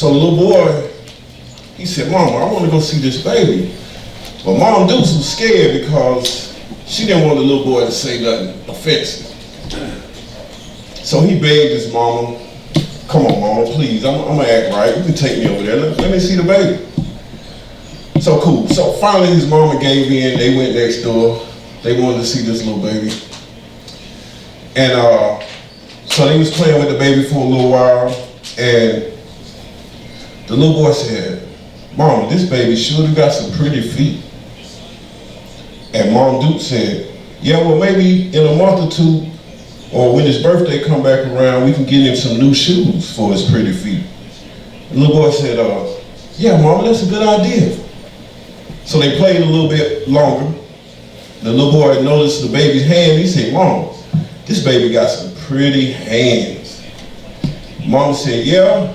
So the little boy, he said, Mama, I want to go see this baby. But Mom Deuce was scared because she didn't want the little boy to say nothing offensive. So he begged his mama, come on, Mama, please, I'm gonna act right. You can take me over there, let me see the baby. So cool. So finally his mama gave in, they went next door. They wanted to see this little baby. And so they was playing with the baby for a little while, and the little boy said, Mom, this baby sure got some pretty feet. And Mom Duke said, yeah, well maybe in a month or two, or when his birthday come back around, we can get him some new shoes for his pretty feet. The little boy said, yeah, Mama, that's a good idea. So they played a little bit longer. The little boy noticed the baby's hand. He said, Mom, this baby got some pretty hands. Mom said, yeah,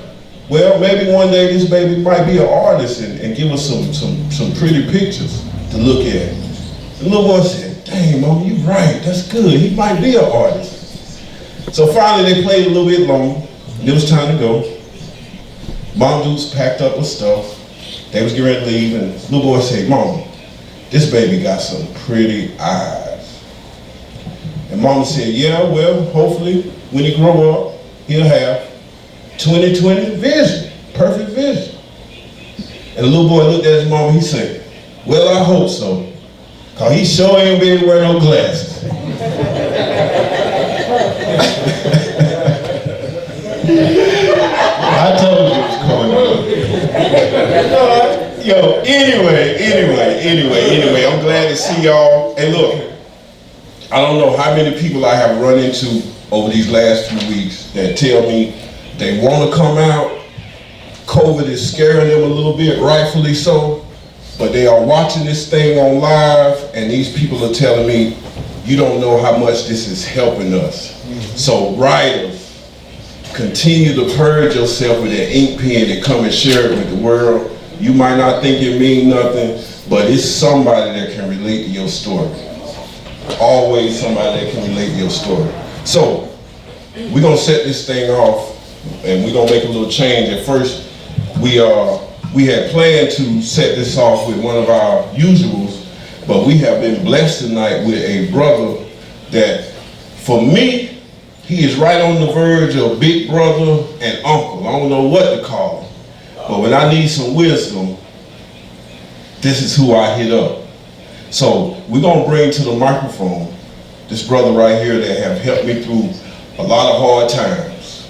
well, maybe one day this baby might be an artist and give us some pretty pictures to look at. The little boy said, dang, Mom, you're right, that's good. He might be an artist. So finally they played a little bit longer. It was time to go. Mom Deuce packed up her stuff. They was getting ready to leave, and the little boy said, Mom, this baby got some pretty eyes. And Mama said, yeah, well, hopefully when he grow up, he'll have 20/20 vision, perfect vision. And the little boy looked at his mama, he said, well, I hope so, because he sure ain't gonna be able to wear no glasses. I told you it was coming up. Yo, anyway, I'm glad to see y'all. And look, I don't know how many people I have run into over these last few weeks that tell me they want to come out. COVID is scaring them a little bit, rightfully so, but they are watching this thing on live, and these people are telling me, you don't know how much this is helping us. So writers, continue to purge yourself with that ink pen and come and share it with the world. You might not think it means nothing, but it's somebody that can relate to your story. Always somebody that can relate to your story. So, we're gonna set this thing off, and we're gonna make a little change. At first, we had planned to set this off with one of our usuals, but we have been blessed tonight with a brother that, for me, he is right on the verge of big brother and uncle. I don't know what to call him. But when I need some wisdom, this is who I hit up. So we're gonna bring to the microphone this brother right here that have helped me through a lot of hard times.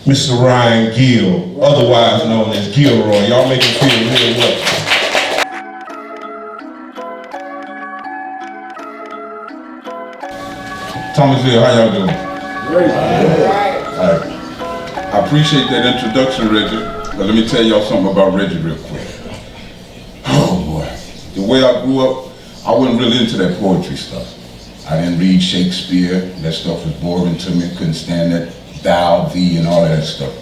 Mr. Ryan Gill, otherwise known as Gilroy. Y'all make him feel really welcome. Thomasville, how y'all doing? Great. All right. I appreciate that introduction, Reggie, but let me tell y'all something about Reggie real quick. Oh boy. The way I grew up, I wasn't really into that poetry stuff. I didn't read Shakespeare. That stuff was boring to me. Couldn't stand that thou, thee, and all of that stuff.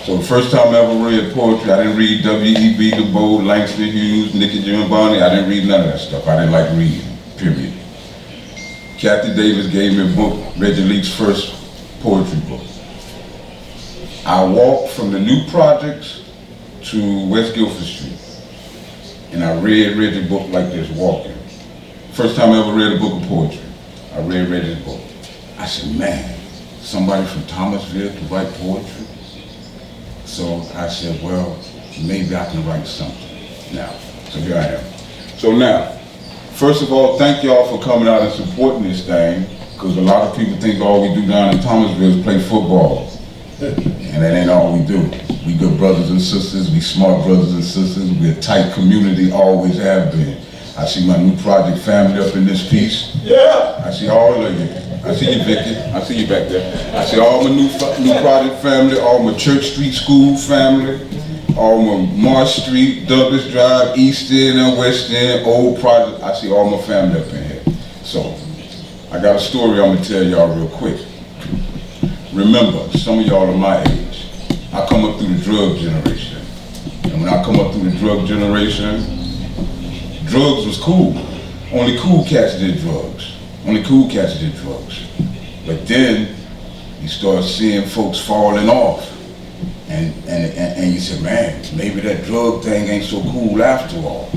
So the first time I ever read poetry, I didn't read W.E.B. Du Bois, Langston Hughes, Nicky Giovanni. I didn't read none of that stuff. I didn't like reading, period. Kathy Davis gave me a book, Reggie Leake's first poetry book. I walked from the new projects to West Guilford Street, and I read Reggie's book like this, walking. First time I ever read a book of poetry, I read Reggie's book. I said, man, somebody from Thomasville can write poetry? So I said, well, maybe I can write something now. So here I am. So now, first of all, thank y'all for coming out and supporting this thing, because a lot of people think all we do down in Thomasville is play football. And that ain't all we do. We good brothers and sisters, we smart brothers and sisters, we a tight community, always have been. I see my new project family up in this piece. Yeah. I see all of you. I see you, Vicky. I see you back there. I see all my new project family, all my Church Street School family, all my Marsh Street, Douglas Drive, East End and West End, Old Project. I see all my family up in here. So, I got a story I'm gonna tell y'all real quick. Remember, some of y'all are my age. I come up through the drug generation. And when I come up through the drug generation, drugs was cool. Only cool cats did drugs. Only cool cats did drugs. But then, you start seeing folks falling off. And you say, man, maybe that drug thing ain't so cool after all.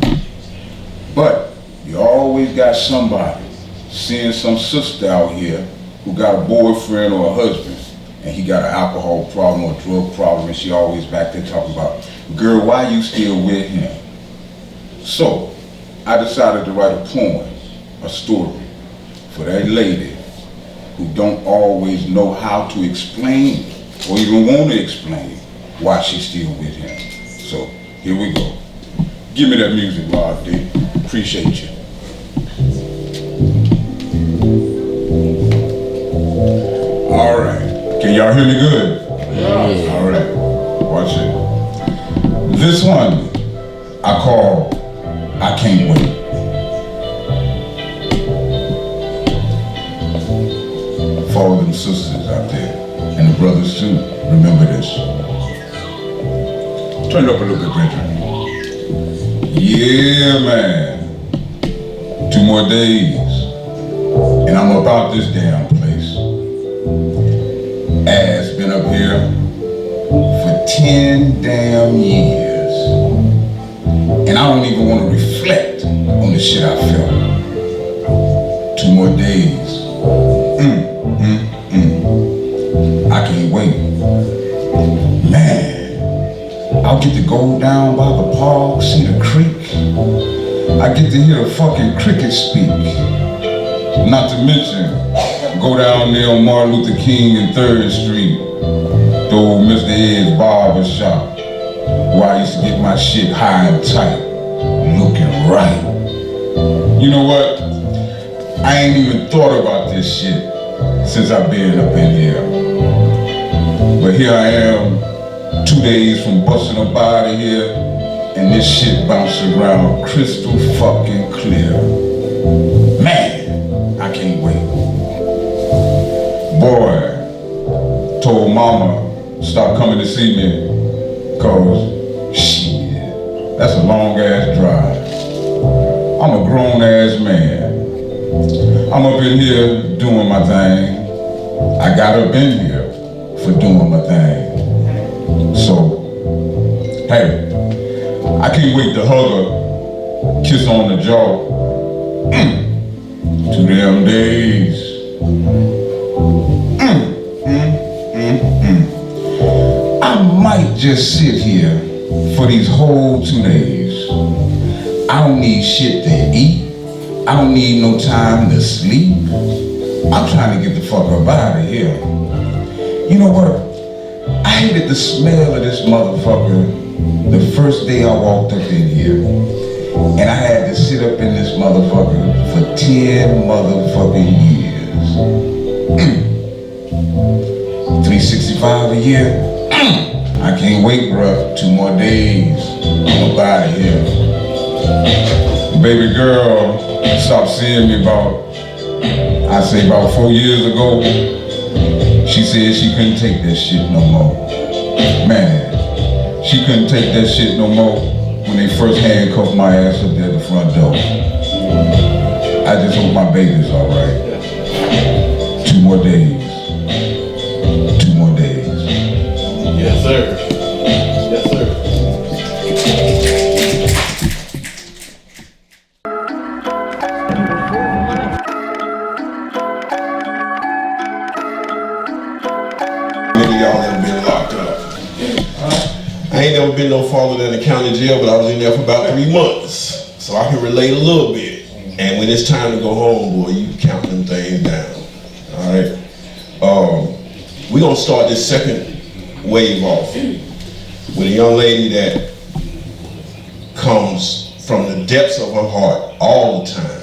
But you always got somebody, seeing some sister out here who got a boyfriend or a husband, and he got an alcohol problem or a drug problem, and she always back there talking about, girl, why you still with him? So, I decided to write a poem, a story, for that lady who don't always know how to explain or even want to explain why she's still with him. So, here we go. Give me that music, Rod D. Appreciate you. All right. Can y'all hear me good? Yeah. All right. Watch it. This one I call I Can't Wait. For all them sisters out there, and the brothers too, remember this. Turn it up a little bit, Reggie. Yeah, man. 2 more days, and I'm about this damn place. Ass been up here for 10 damn years, and I don't even want to reflect on the shit I felt. 2 more days. I can't wait. Man, I'll get to go down by the park, see the creek. I get to hear the fucking crickets speak. Not to mention, go down there on Martin Luther King and 3rd Street, the old Mr. Ed's barber shop, where I used to get my shit high and tight, looking right. You know what? I ain't even thought about this shit since I've been up in here. But here I am, 2 days from busting up out of here, and this shit bouncing around crystal fucking clear. Man, I can't wait. Boy, told mama, stop coming to see me, cause shit, that's a long ass drive. I'm a grown ass man. I'm up in here doing my thing. I got up in here for doing my thing. So, hey, I can't wait to hug her, kiss on the jaw. 2 damn days. I might just sit here for these whole 2 days. I don't need shit to eat. I don't need no time to sleep. I'm trying to get the fuck up out of here. You know what? I hated the smell of this motherfucker the first day I walked up in here. And I had to sit up in this motherfucker for 10 motherfucking years. 365 a year? I can't wait, bruh. 2 more days. I'm up out of here. Baby girl stopped seeing me about 4 years ago. She said she couldn't take that shit no more. Man, she couldn't take that shit no more when they first handcuffed my ass up there at the front door. I just hope my baby's alright. 2 more days. 2 more days. Yes, sir. Yes, sir. Many of y'all ever been locked up. I ain't never been no farther than the county jail, but I was in there for about 3 months. So I can relate a little bit. And when it's time to go home, boy, you count them things down. All right? We're gonna start this second wave off with a young lady that comes from the depths of her heart all the time.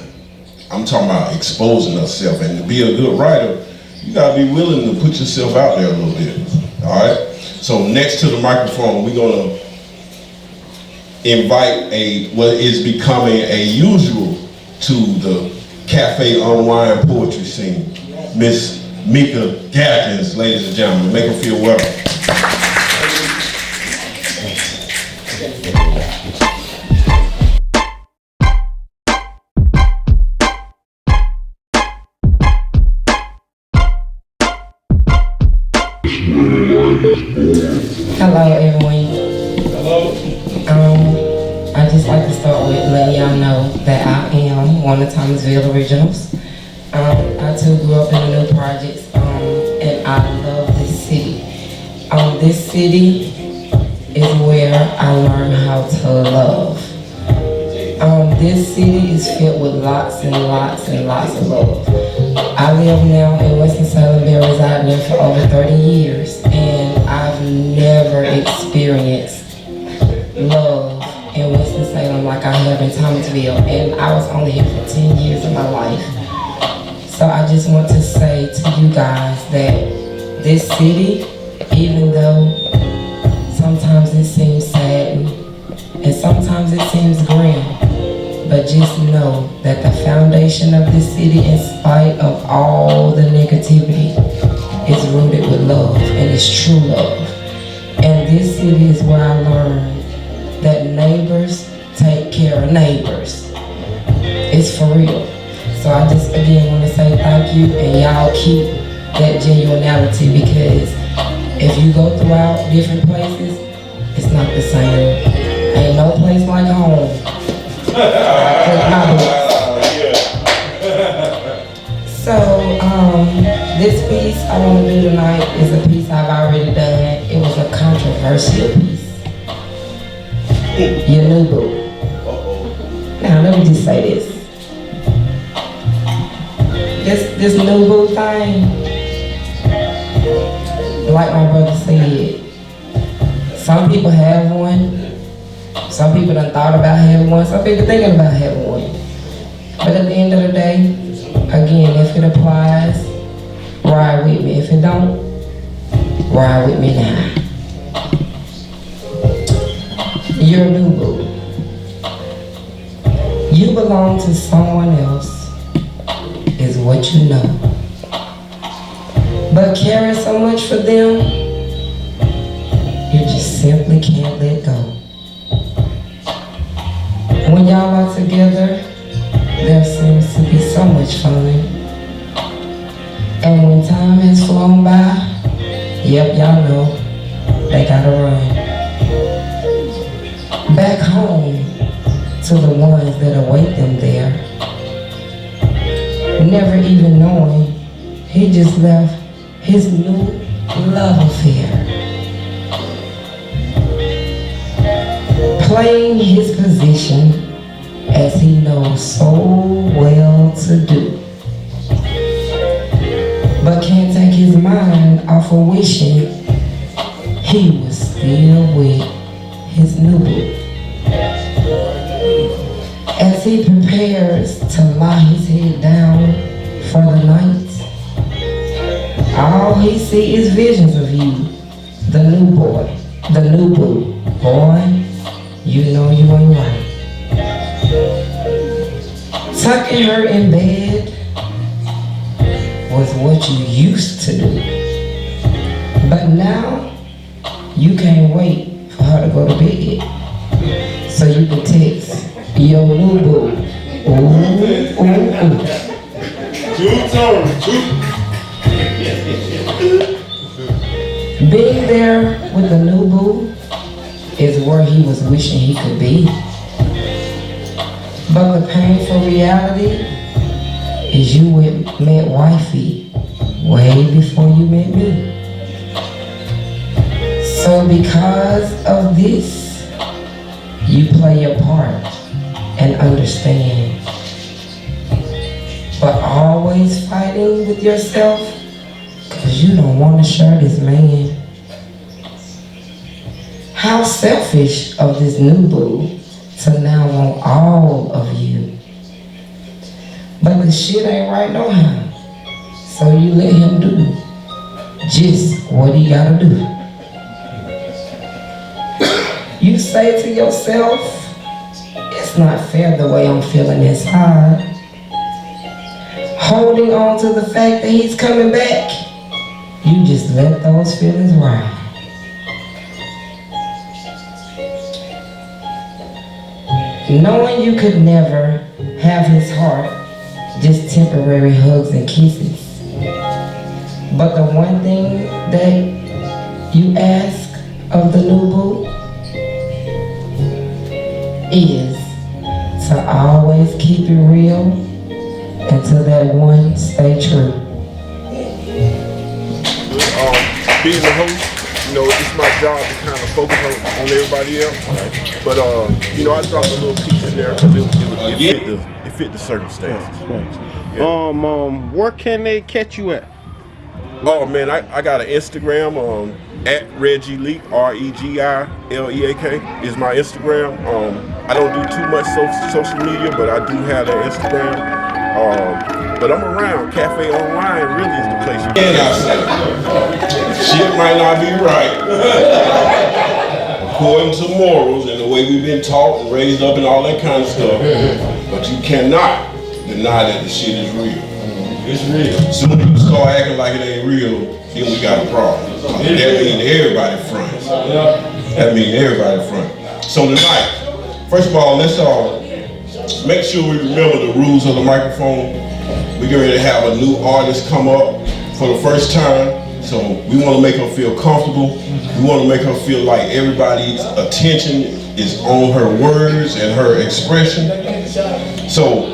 I'm talking about exposing herself, and to be a good writer, you gotta be willing to put yourself out there a little bit, all right? So next to the microphone, we're gonna invite what is becoming a usual to the cafe unwind poetry scene, Miss Mika Gathers, ladies and gentlemen. Make her feel welcome. Hello. just like to start with letting y'all know that I am one of Thomasville originals. I too grew up in the new projects, and I love this city. This city is where I learned how to love. This city is filled with lots and lots and lots of love. I live now in Winston-Salem, been residing there for over 30 years, and I've never experienced love in Winston-Salem like I have in Thomasville, and I was only here for 10 years of my life. So I just want to say to you guys that this city, even though sometimes it seems sad and sometimes it seems grim, but just know that the foundation of this city, in spite of all the negativity, is rooted with love, and it's true love. And this city is where I learned that neighbors take care of neighbors. It's for real. So I just again want to say thank you, and y'all keep that genuinity, because if you go throughout different places, it's not the same. Ain't no place like home. So this piece I want to do tonight is a piece I've already done. It was a controversial piece. Your new boo. Now let me just say this. This new boo thing, like my brother said, some people have one. Some people done thought about having one. Some people thinking about having one. But at the end of the day, again, if it applies, ride with me. If it don't, ride with me now. You're a new boo. You belong to someone else, is what you know. But caring so much for them, you just simply can't let go. When y'all are together, there seems to be so much fun. And when time has flown by, yep, y'all know, they gotta run. Back home to the ones that await them there. Never even knowing he just left his new love affair. Playing his position as he knows so well to do, but can't take his mind off of wishing he was still with his new boo. As he prepares to lie his head down for the night, all he sees is visions of you, the new boy, the new boo. Boy, you know you ain't right. Tucking her in bed was what you used to do. But now, you can't wait for her to go to bed. So you can text your new boo. Ooh, ooh, ooh. Being there with the new boo is where he was wishing he could be. But the painful reality is you met wifey way before you met me. So because of this, you play your part and understand. But always fighting with yourself because you don't want to share this man. How selfish of this new boo to now want all of you. But the shit ain't right no how. So you let him do just what he gotta do. You say to yourself, it's not fair the way I'm feeling inside. Holding on to the fact that he's coming back, you just let those feelings ride. Knowing you could never have his heart, just temporary hugs and kisses. But the one thing that you ask of the new boo is to always keep it real, and to that one, stay true. Being the host, you know, it's my job to kind of focus on everybody else. But, you know, I dropped a little piece in there because it fit the circumstances. Where can they catch you at? Oh, man, I got an Instagram, at Reggie Leak, REGILEAK is my Instagram. I don't do too much social media, but I do have that Instagram. But I'm around. Cafe Unwind really is the place you can. Shit might not be right. According to morals and the way we've been taught and raised up and all that kind of stuff. But you cannot deny that the shit is real. It's real. Soon as you start acting like it ain't real, then we got a problem. That means everybody fronts. That means everybody front. So tonight, first of all, let's all make sure we remember the rules of the microphone. We're getting ready to have a new artist come up for the first time. So we want to make her feel comfortable. We want to make her feel like everybody's attention is on her words and her expression. So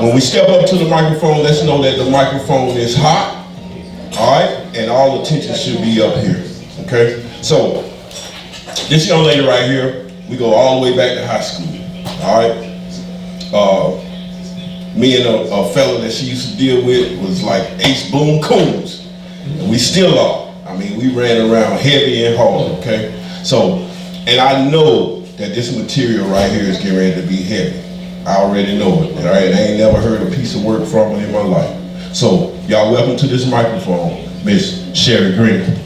when we step up to the microphone, let's know that the microphone is hot, all right? And all attention should be up here, okay? So this young lady right here, we go all the way back to high school, all right? Me and a fella that she used to deal with was like Ace Boom Coons. And we still are. I mean, we ran around heavy and hard, okay? So, and I know that this material right here is getting ready to be heavy. I already know it, all right? I ain't never heard a piece of work from her in my life. So, y'all welcome to this microphone, Miss Sherry Green.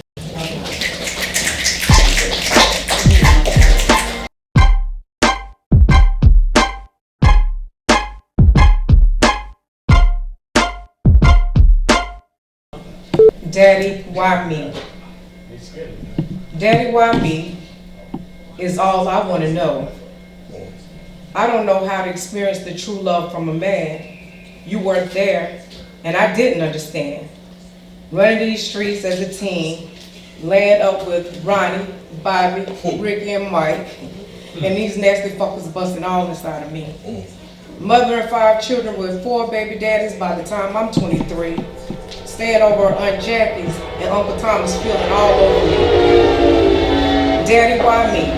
Daddy, why me? Daddy, why me is all I want to know. I don't know how to experience the true love from a man. You weren't there, and I didn't understand. Running these streets as a teen, laying up with Ronnie, Bobby, Ricky, and Mike, and these nasty fuckers busting all inside of me. Mother and 5 children with 4 baby daddies by the time I'm 23. Staying over at Aunt Jackie's and Uncle Thomas feeling all over me. Daddy, why me?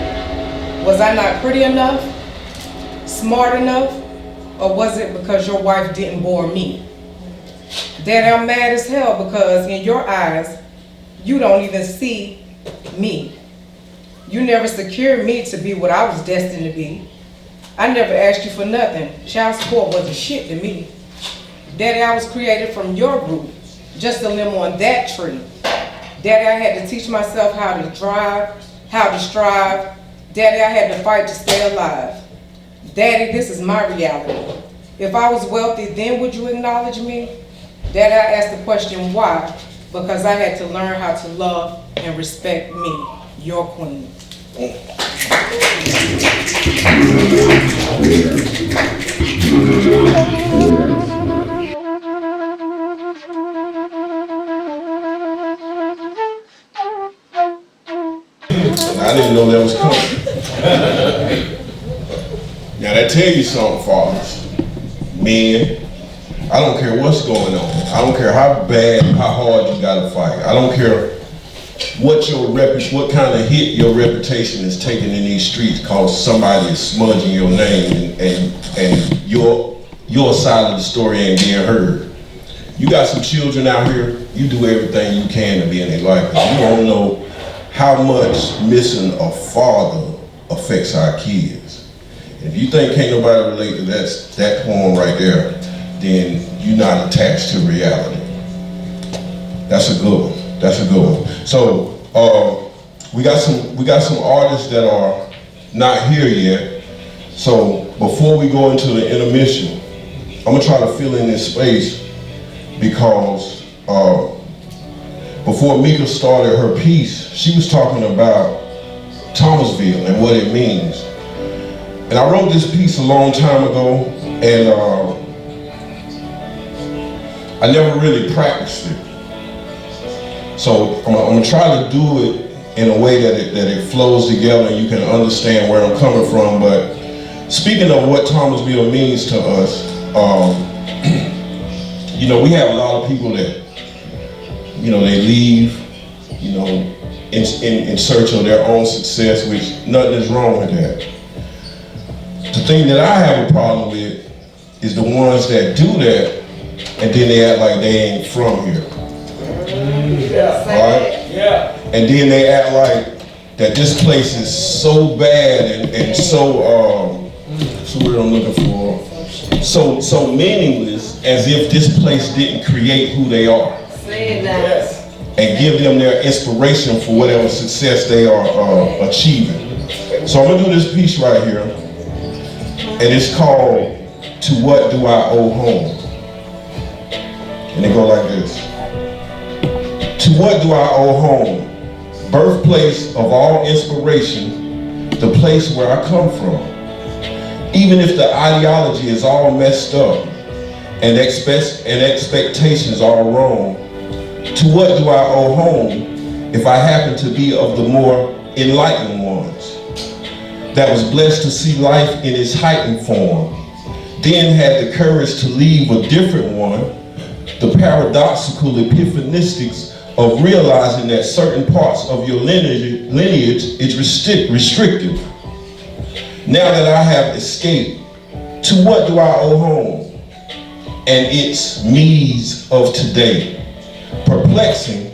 Was I not pretty enough? Smart enough? Or was it because your wife didn't bore me? Daddy, I'm mad as hell because in your eyes, you don't even see me. You never secured me to be what I was destined to be. I never asked you for nothing. Child support wasn't shit to me. Daddy, I was created from your root. Just a limb on that tree. Daddy, I had to teach myself how to drive, how to strive. Daddy, I had to fight to stay alive. Daddy, this is my reality. If I was wealthy, then would you acknowledge me? Daddy, I asked the question why, because I had to learn how to love and respect me, your queen. I didn't know that was coming. Now that tell you something, fathers, men. I don't care what's going on. I don't care how bad, how hard you gotta fight. I don't care what kind of hit your reputation is taking in these streets cause somebody is smudging your name and your side of the story ain't being heard. You got some children out here, you do everything you can to be in their life. You don't know how much missing a father affects our kids. If you think can't nobody relate to that poem right there, then you're not attached to reality. That's a good one. That's a good one. So we got some artists that are not here yet. So before we go into the intermission, I'm gonna try to fill in this space because before Mika started her piece, she was talking about Thomasville and what it means. And I wrote this piece a long time ago, and I never really practiced it. So I'm gonna try to do it in a way that it flows together and you can understand where I'm coming from. But speaking of what Thomasville means to us, you know, we have a lot of people that, you know, they leave, you know, in search of their own success, which nothing is wrong with that. The thing that I have a problem with is the ones that do that and then they act like they ain't from here. Alright? Yeah. And then they act like that this place is so bad and so that's what I'm looking for. So meaningless, as if this place didn't create who they are. Say that. And give them their inspiration for whatever success they are achieving. So I'm gonna do this piece right here, and it's called "To What Do I Owe Home?" And it go like this. To what do I owe home? Birthplace of all inspiration, the place where I come from. Even if the ideology is all messed up and expectations are wrong, to what do I owe home if I happen to be of the more enlightened ones, that was blessed to see life in its heightened form, then had the courage to leave a different one, the paradoxical epiphanistics of realizing that certain parts of your lineage is restrictive. Now that I have escaped, to what do I owe home? And its me's of today. Perplexing,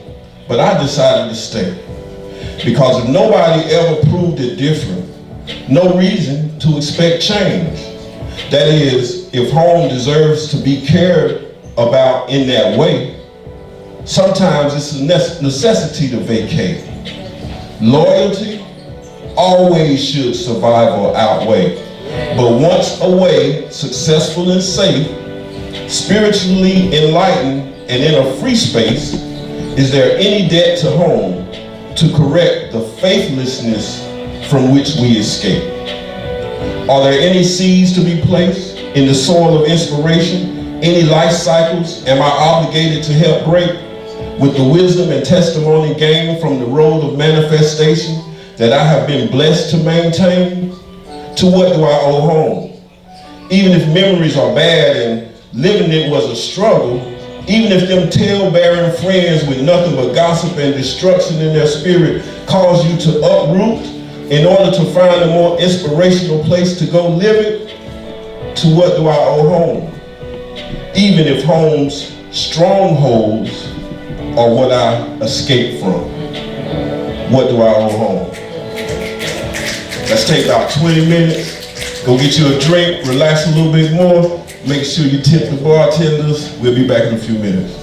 but I decided to stay. Because if nobody ever proved it different, no reason to expect change. That is, if home deserves to be cared about in that way, sometimes it's a necessity to vacate. Loyalty always should survive or outweigh. But once away, successful and safe, spiritually enlightened and in a free space, is there any debt to home to correct the faithlessness from which we escape? Are there any seeds to be placed in the soil of inspiration? Any life cycles am I obligated to help break with the wisdom and testimony gained from the road of manifestation that I have been blessed to maintain? To what do I owe home? Even if memories are bad and living it was a struggle, even if them tale-bearing friends with nothing but gossip and destruction in their spirit cause you to uproot in order to find a more inspirational place to go live it, to what do I owe home? Even if home's strongholds are what I escaped from, what do I owe home? Let's take about 20 minutes, go get you a drink, relax a little bit more, make sure you tip the bartenders. We'll be back in a few minutes.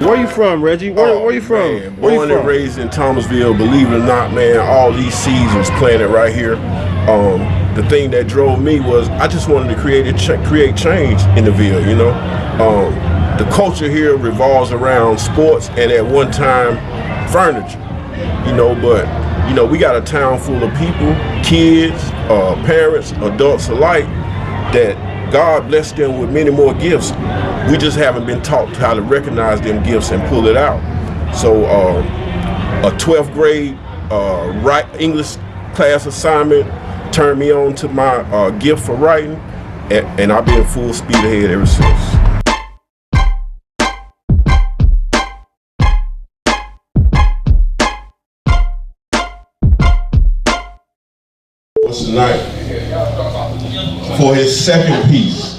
Where you from, Reggie? Where you from? Man, born and raised in Thomasville. Believe it or not, man, all these seeds was planted right here. The thing that drove me was I just wanted to create change in the Ville, you know. The culture here revolves around sports and at one time furniture, you know, but you know, we got a town full of people, kids, parents, adults alike, that God blessed them with many more gifts. We just haven't been taught how to recognize them gifts and pull it out. So a 12th grade English class assignment turned me on to my gift for writing, and I've been full speed ahead ever since. What's tonight? For his second piece.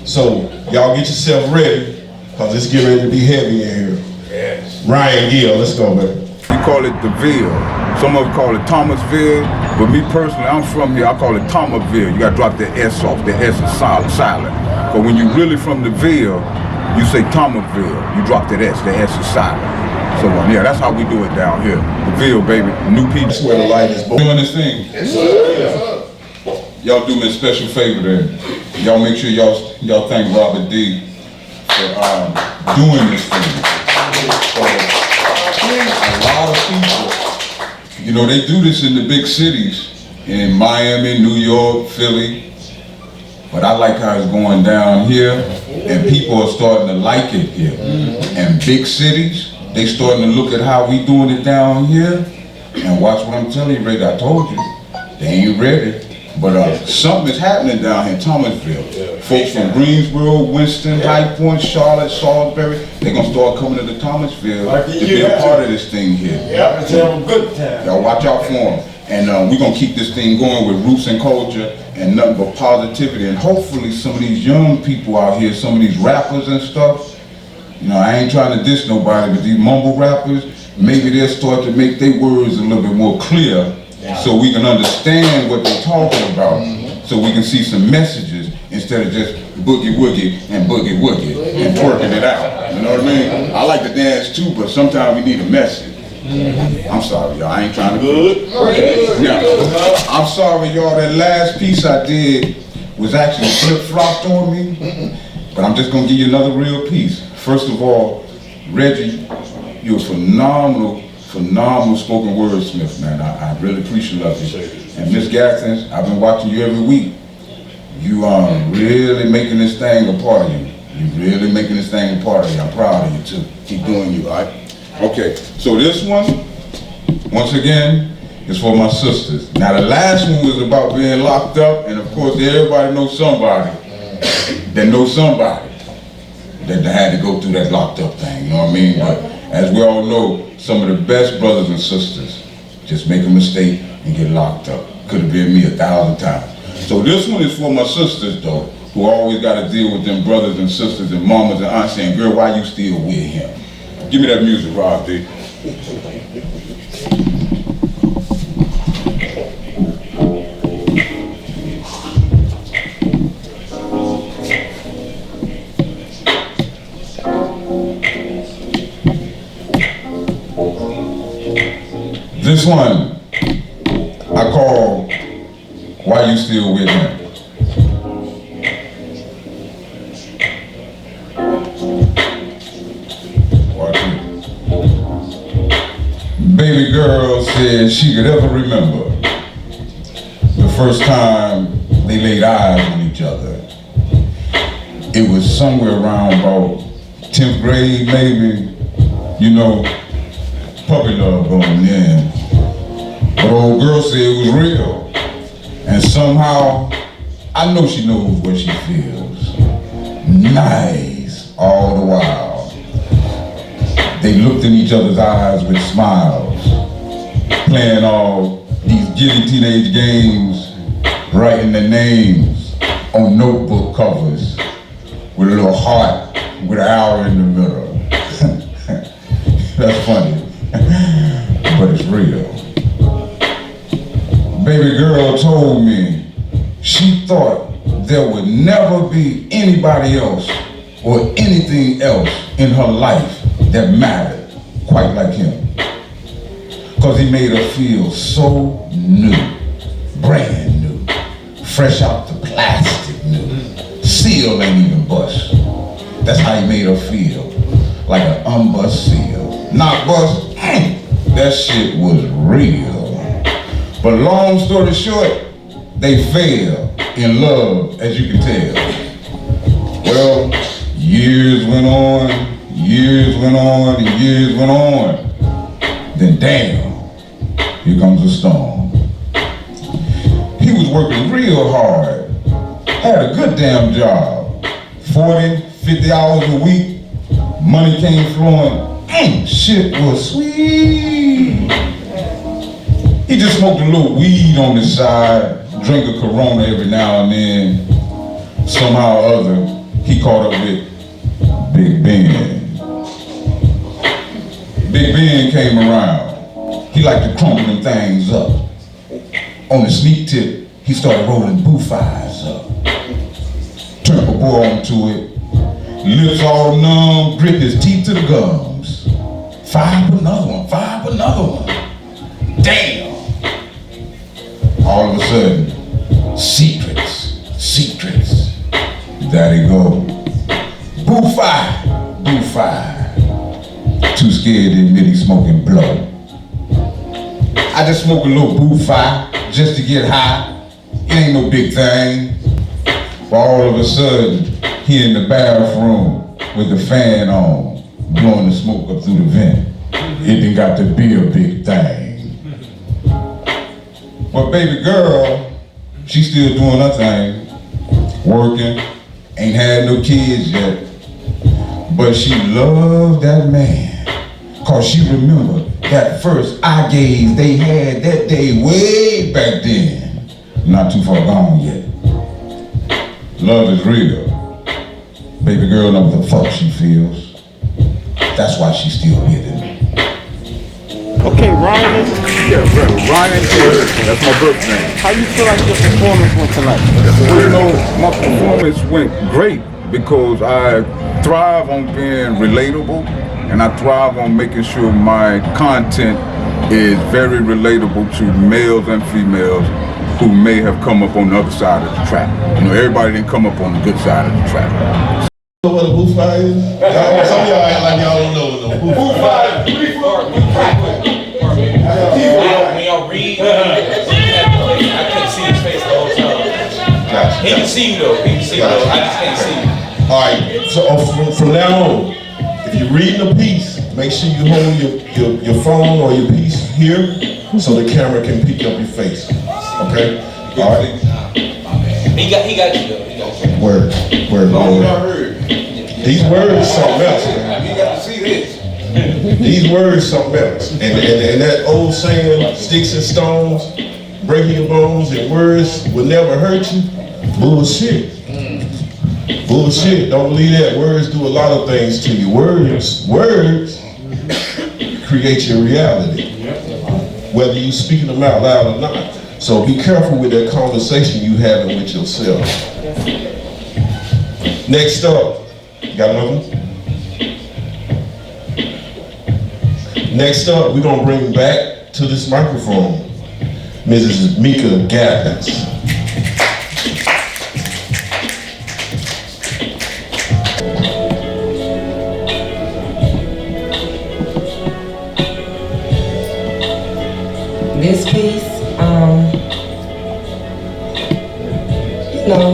So y'all get yourself ready, cause it's getting ready to be heavy in here. Yes. Ryan Gill, let's go, baby. We call it the Ville. Some of them call it Thomasville, but me personally, I'm from here, I call it Thomasville. You gotta drop the S off, the S is silent. But when you really from the Ville, you say Thomasville, you drop that S, the S is silent. So yeah, that's how we do it down here. The Ville, baby, new people. That's where the light is born. Doing this thing. Yes, sir. Y'all do me a special favor there. Y'all make sure y'all thank Robert D for doing this thing. A lot of people, you know, they do this in the big cities, in Miami, New York, Philly, but I like how it's going down here, and people are starting to like it here. And big cities, they starting to look at how we doing it down here, and watch what I'm telling you, Reggie. I told you, they ain't ready. But something is happening down here in Thomasville. Folks from Greensboro, Winston, High Point, Charlotte, Salisbury, they're gonna start coming to Thomasville to be a part of this thing here. Yeah, let's have a good time. Y'all watch out for them. And we're gonna keep this thing going with roots and culture and nothing but positivity. And hopefully some of these young people out here, some of these rappers and stuff, you know, I ain't trying to diss nobody, but these mumble rappers, maybe they'll start to make their words a little bit more clear so we can understand what they're talking about, so we can see some messages instead of just boogie woogie and twerking it out. You know what I mean? I like to dance too, but sometimes we need a message. I'm sorry, y'all. I ain't trying to. Good. Now, I'm sorry, y'all. That last piece I did was actually flip-flopped on me, but I'm just gonna give you another real piece. First of all, Reggie, you're phenomenal spoken wordsmith, man. I really appreciate you. And Miss Gathers, I've been watching you every week. You are really making this thing a part of you. You're really making this thing a part of you. I'm proud of you too. Keep doing you, all right? Okay, so this one, once again, is for my sisters. Now the last one was about being locked up, and of course everybody knows somebody that knows somebody that had to go through that locked up thing, you know what I mean? But as we all know, some of the best brothers and sisters just make a mistake and get locked up. Could have been me 1,000 times. So this one is for my sisters though, who always got to deal with them brothers and sisters and mamas and aunts saying, girl, why you still with him? Give me that music, Rob D. This one, I call, Why You Still With Him? Watch it. Baby girl said she could ever remember the first time they laid eyes on each other. It was somewhere around about 10th grade, maybe, you know, puppy love going in. But old girl said it was real. And somehow, I know she knows what she feels. Nice, all the while. They looked in each other's eyes with smiles, playing all these giddy teenage games, writing their names on notebook covers with a little heart with an arrow in the middle. That's funny. But it's real. Baby girl told me she thought there would never be anybody else or anything else in her life that mattered quite like him. Cause he made her feel so new, brand new, fresh out the plastic new. Seal ain't even bust. That's how he made her feel, like an unbust seal. Not bust, that shit was real. But long story short, they fell in love, as you can tell. Well, years went on, and years went on. Then damn, here comes a storm. He was working real hard, had a good damn job, 40, 50 hours a week, money came flowing, shit was sweet. He just smoked a little weed on the side, drank a Corona every now and then. Somehow or other, he caught up with Big Ben. Big Ben came around. He liked to crumble them things up. On the sneak tip, he started rolling boo-fires up. Turned a boy onto it. Lips all numb, grip his teeth to the gums. Fire up another one. Damn! All of a sudden, secrets. There they go. Boo-fire. Too scared to admit he's smoking blow. I just smoke a little boo-fire just to get high. It ain't no big thing. But all of a sudden, he in the bathroom with the fan on, blowing the smoke up through the vent. It done got to be a big thing. But baby girl, she still doing her thing, working, ain't had no kids yet. But she loved that man, cause she remembered that first eye gaze they had that day way back then. Not too far gone yet. Love is real. Baby girl know what the fuck she feels. That's why she's still with him. Okay, Ryan. Yeah, brother, Ryan Gathers. That's my brother's name. How you feel like your performance went tonight? Well, you know, my performance went great because I thrive on being relatable, and I thrive on making sure my content is very relatable to males and females who may have come up on the other side of the track. You know, everybody didn't come up on the good side of the track. You know what a booth fight is? Some of y'all act like y'all don't know what no booth fight is. When y'all read, I couldn't see his face the whole time. Gotcha. He can see you though. He can see you though. I just can't see you. All right, so from now on, if you're reading a piece, make sure you hold your phone or your piece here so the camera can pick up your face. Okay? All right? He got you though. He got you. Word. heard. These words something else, man. You got to see this. These words something else. And that old saying, sticks and stones, breaking your bones, and words will never hurt you. Bullshit. Bullshit. Don't believe that. Words do a lot of things to you. Words create your reality, whether you speaking them out loud or not. So be careful with that conversation you having with yourself. Next up, you got another one? Next up, we're gonna bring back to this microphone Mrs. Mika Gathers. This piece, you know,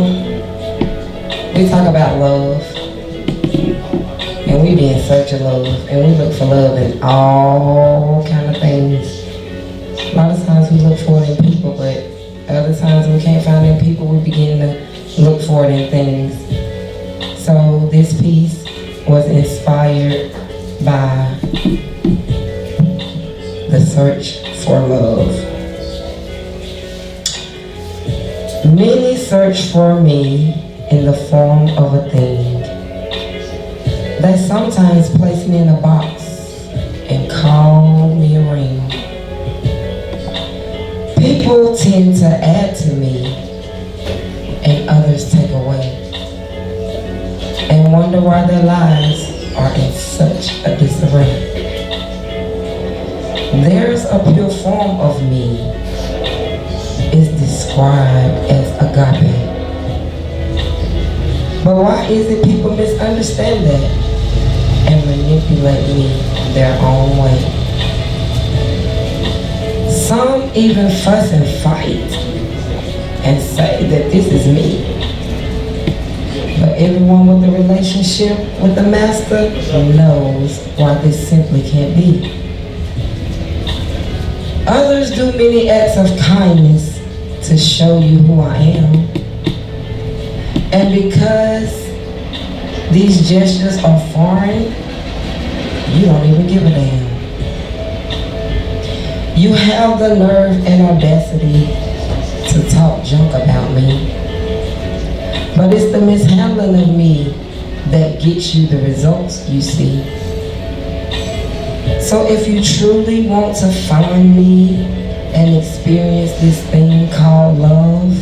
we talk about love, and we be in search of love, and we look for love in all kind of things. A lot of times we look for it in people, but other times we can't find it in people, we begin to look for it in things. So this piece was inspired by the search for love. Many search for me in the form of a thing that sometimes place me in a box and call me a ring. People tend to add to me and others take away, and wonder why their lives are in such a disarray. There's a pure form of me is described as agape. But why is it people misunderstand that and manipulate me their own way? Some even fuss and fight and say that this is me. But everyone with a relationship with the master knows why this simply can't be. Others do many acts of kindness to show you who I am. And because these gestures are foreign, you don't even give a damn. You have the nerve and audacity to talk junk about me. But it's the mishandling of me that gets you the results you see. So if you truly want to find me and experience this thing called love,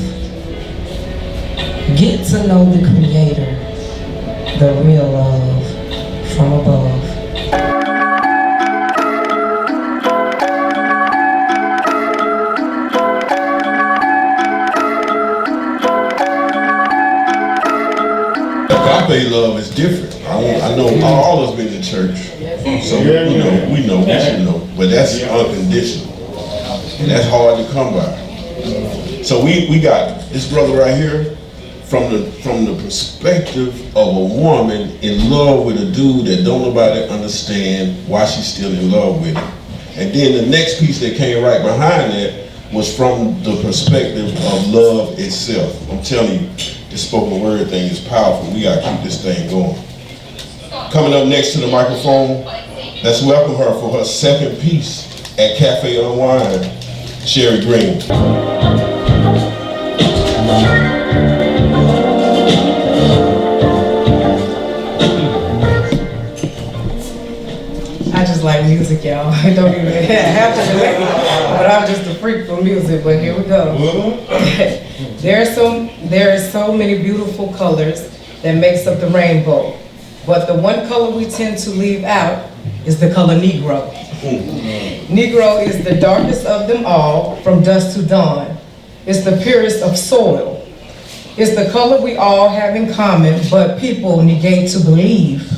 get to know the Creator, the real love from above. Agape love is different. I know all of us been in church, so we should know, but that's unconditional, and that's hard to come by. So we got this brother right here, from the perspective of a woman in love with a dude that don't nobody understand why she's still in love with him. And then the next piece that came right behind that was from the perspective of love itself. I'm telling you, this spoken word thing is powerful. We gotta keep this thing going. Coming up next to the microphone, let's welcome her for her second piece at Cafe Unwind, Sherry Green. I just like music, y'all. It don't even have to relate, but I'm just a freak for music, but here we go. There are so many beautiful colors that makes up the rainbow, but the one color we tend to leave out is the color Negro. Negro is the darkest of them all, from dusk to dawn. It's the purest of soil. It's the color we all have in common, but people negate to believe.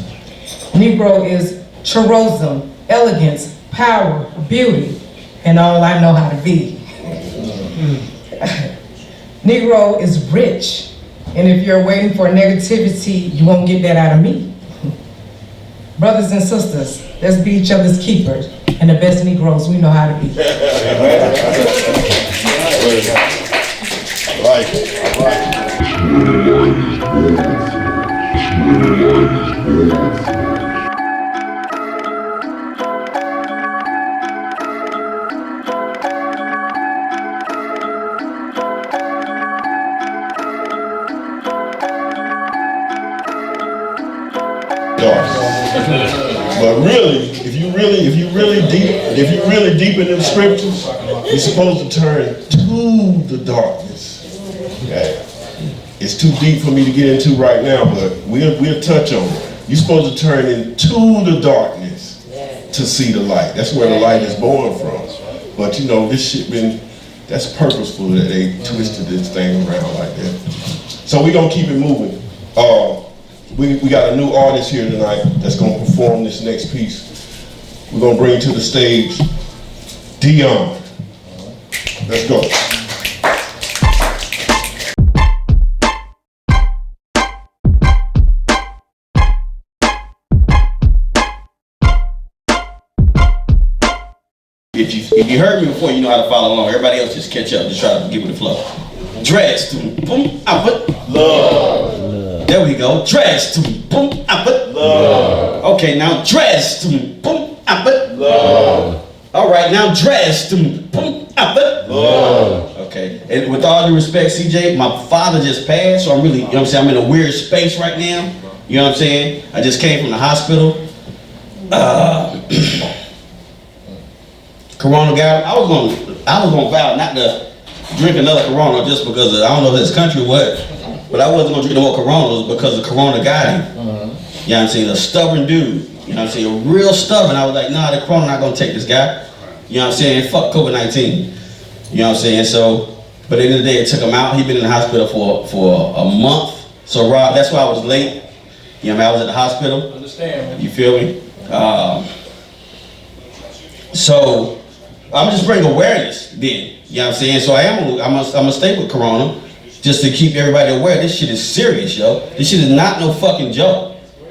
Negro is cherosum, elegance, power, beauty, and all I know how to be. Negro is rich, and if you're waiting for negativity, you won't get that out of me. Brothers and sisters, let's be each other's keepers, and the best Negroes we know how to be. But really, if you really deep in them scriptures, you're supposed to turn to the darkness. Okay. It's too deep for me to get into right now, but we'll touch on it. You're supposed to turn into the darkness to see the light. That's where the light is born from. But you know, this shit that's purposeful that they twisted this thing around like that. So we're gonna keep it moving. We got a new artist here tonight that's gonna perform this next piece. We're gonna bring to the stage Dion. Let's go. If you heard me before, you know how to follow along. Everybody else just catch up, just try to give it a flow. Dress to boom, I put love. There we go. Dress to boom, I put love. Okay, now dress to boom, I put love. All right, now dress to boom, I put love. Okay, and with all due respect, CJ, my father just passed, so I'm really, you know what I'm saying, I'm in a weird space right now. You know what I'm saying? I just came from the hospital. Corona guy, I was gonna vow not to drink another Corona just because I don't know if this country or what, but I wasn't gonna drink no more Coronas because the Corona guy. You know what I'm saying? A stubborn dude. You know what I'm saying? Real stubborn. I was like, nah, the Corona not gonna take this guy. You know what I'm saying? Fuck COVID-19. You know what I'm saying? So, but at the end of the day, it took him out. He been in the hospital for a month. So Rob, that's why I was late. You know what I mean? I was at the hospital. Understand, man. You feel me? So I'm just bringing awareness then. You know what I'm saying? So I'm gonna stay with Corona just to keep everybody aware. This shit is serious, yo. This shit is not no fucking joke.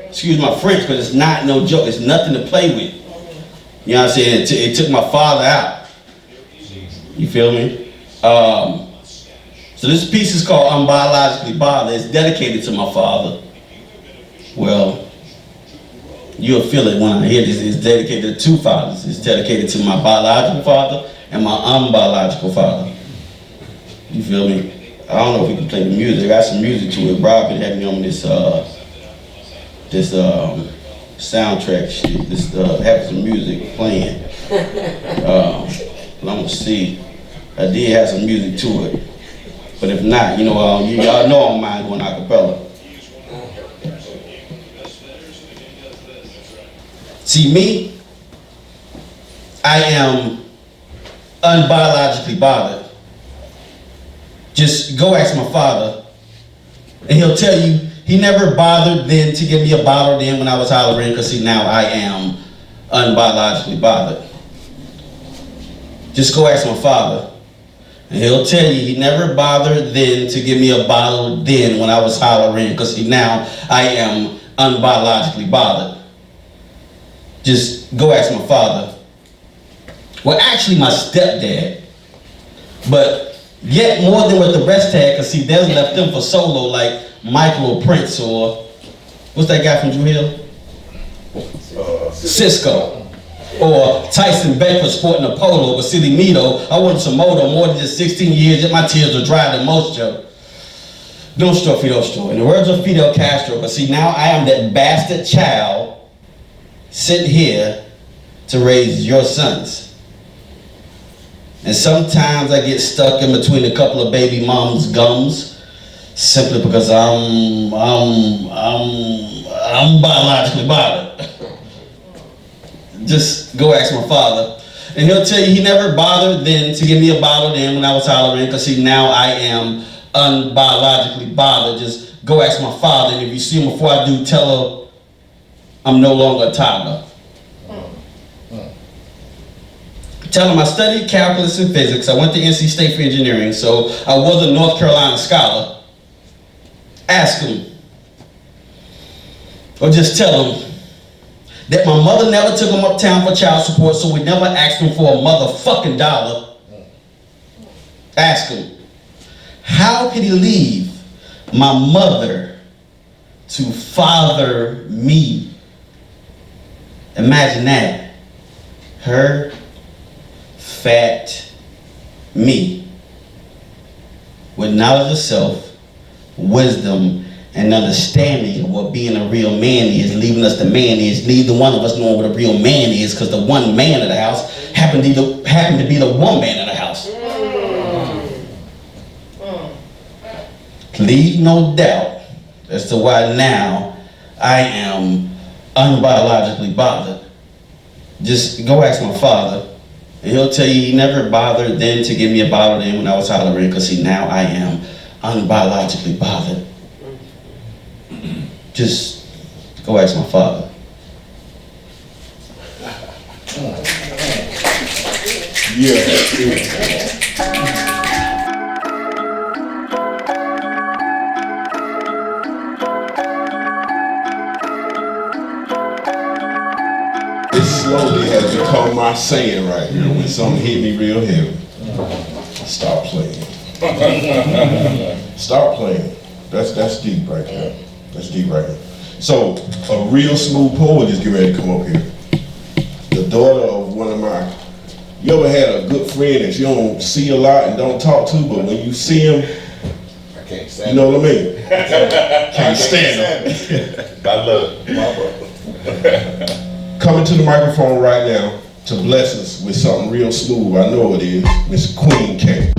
Excuse my French, but it's not no joke. It's nothing to play with. You know what I'm saying? It took my father out. You feel me? So this piece is called Unbiologically Bothered. It's dedicated to my father. Well, you'll feel it when I hear this. It's dedicated to two fathers. It's dedicated to my biological father and my unbiological father. You feel me? I don't know if we can play the music. I got some music to it. Rob been having me on this soundtrack shit. Having some music playing. But I'm gonna see. I did have some music to it. But if not, you know, y'all know I don't mind going a cappella. See, me, I am unbiologically bothered. Just go ask my father, and he'll tell you he never bothered then to give me a bottle then when I was hollering, because see, now I am unbiologically bothered. Just go ask my father. And he'll tell you he never bothered then to give me a bottle then when I was hollering, because now I am unbiologically bothered. Just go ask my father. Well, actually my stepdad. But yet more than what the rest had, because see, Des left them for solo like Michael or Prince or, what's that guy from Drew Hill? Cisco. Or Tyson Beckford sporting a polo with Silly Mito. I wanted some moto more than just 16 years, yet my tears were drier than most, Joe. Nostro Fidostro. In the words of Fidel Castro, but see, now I am that bastard child sitting here to raise your sons. And sometimes I get stuck in between a couple of baby mom's gums simply because I'm biologically bothered. Just go ask my father. And he'll tell you he never bothered then to give me a bottle then when I was hollering, because see, now I am unbiologically bothered. Just go ask my father, and if you see him before I do, tell her I'm no longer a toddler. Tell him I studied calculus and physics. I went to NC State for engineering, so I was a North Carolina scholar. Ask him. Or just tell him that my mother never took him uptown for child support, so we never asked him for a motherfucking dollar. Ask him, how could he leave my mother to father me? Imagine that. Her fat me with knowledge of self, wisdom, and understanding of what being a real man is, leaving us the man is, neither one of us knowing what a real man is, because the one man of the house happened to be the one man of the house. Leave no doubt as to why now I am unbiologically bothered. Just go ask my father, and he'll tell you he never bothered then to give me a bottle then when I was hollering, because see, now I am unbiologically bothered. Just go ask my father. Yeah. It slowly has become my saying right here when something hit me real heavy. Stop playing. Stop playing. That's deep right there. That's deep right here. So, a real smooth poet is getting ready to come up here. The daughter of one of my, you ever had a good friend that you don't see a lot and don't talk to, but when you see him, I can't stand you know what I mean? Can't stand him. I love my brother. Coming to the microphone right now to bless us with something real smooth, I know it is, Miss Queen K.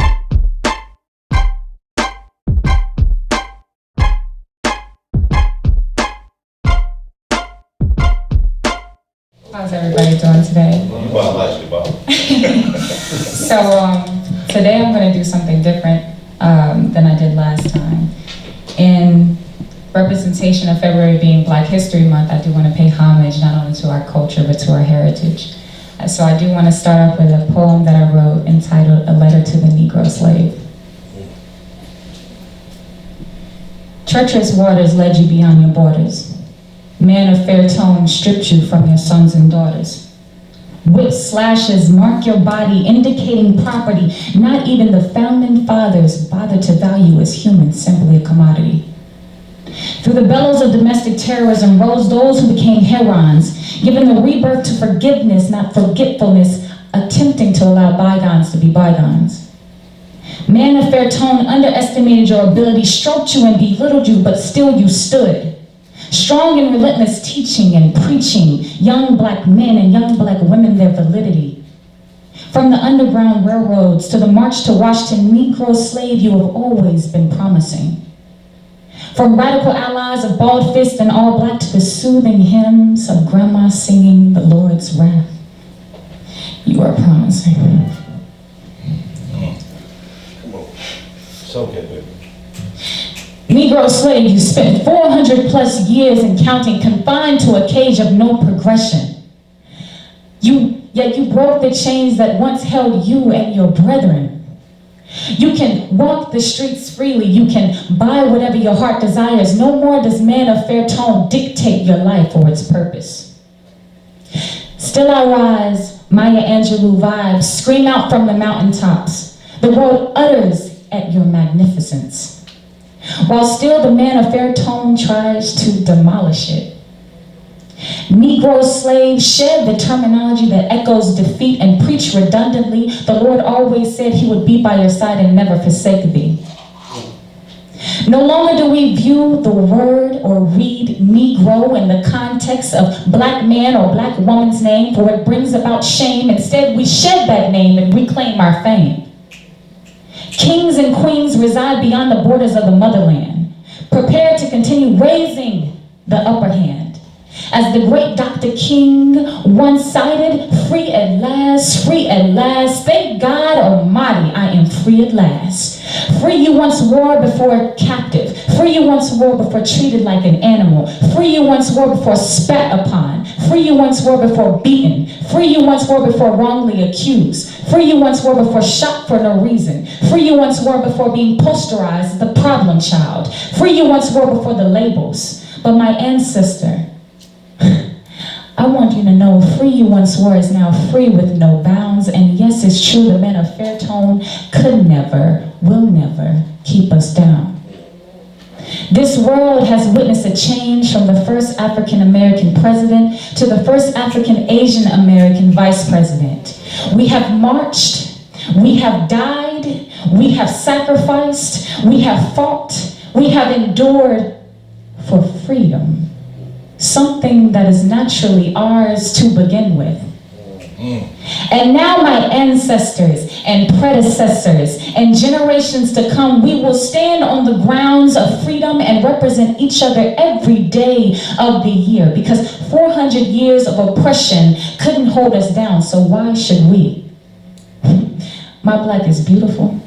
How's everybody doing today? So today I'm going to do something different than I did last time. In representation of February being Black History Month, I do want to pay homage not only to our culture but to our heritage. So I do want to start off with a poem that I wrote entitled A Letter to the Negro Slave. Treacherous waters led you beyond your borders. Men of fair tone stripped you from your sons and daughters. Whip slashes mark your body, indicating property. Not even the founding fathers bothered to value as humans, simply a commodity. Through the bellows of domestic terrorism rose those who became herons, given the rebirth to forgiveness, not forgetfulness, attempting to allow bygones to be bygones. Man of fair tone underestimated your ability, stroked you and belittled you, but still you stood. Strong and relentless teaching and preaching young Black men and young Black women their validity. From the Underground Railroads to the March to Washington, Negro slave you have always been promising. From radical allies of bald fist and all Black to the soothing hymns of grandma singing the Lord's wrath, you are promising. Come on. So good, baby. Negro slave, you spent 400 plus years and counting, confined to a cage of no progression. Yet you broke the chains that once held you and your brethren. You can walk the streets freely. You can buy whatever your heart desires. No more does man of fair tone dictate your life or its purpose. Still I rise, Maya Angelou vibes, scream out from the mountaintops. The world utters at your magnificence. While still the man of fair tone tries to demolish it. Negro slaves shed the terminology that echoes defeat and preach redundantly. The Lord always said he would be by your side and never forsake thee. No longer do we view the word or read Negro in the context of black man or black woman's name, for it brings about shame. Instead, we shed that name and reclaim our fame. Kings and queens reside beyond the borders of the motherland, prepared to continue raising the upper hand. As the great Dr. King once cited, free at last, thank God Almighty, I am free at last. Free you once wore before captive, free you once wore before treated like an animal, free you once wore before spat upon, free you once wore before beaten, free you once wore before wrongly accused, free you once wore before shot for no reason, free you once wore before being posterized as the problem child, free you once wore before the labels. But my ancestor, I want you to know, free you once were is now free with no bounds. And yes, it's true, the men of fair tone could never, will never keep us down. This world has witnessed a change from the first African American president to the first African Asian American vice president. We have marched, we have died, we have sacrificed, we have fought, we have endured for freedom. Something that is naturally ours to begin with. And now my ancestors and predecessors and generations to come, we will stand on the grounds of freedom and represent each other every day of the year, because 400 years of oppression couldn't hold us down, so why should we? My black is beautiful,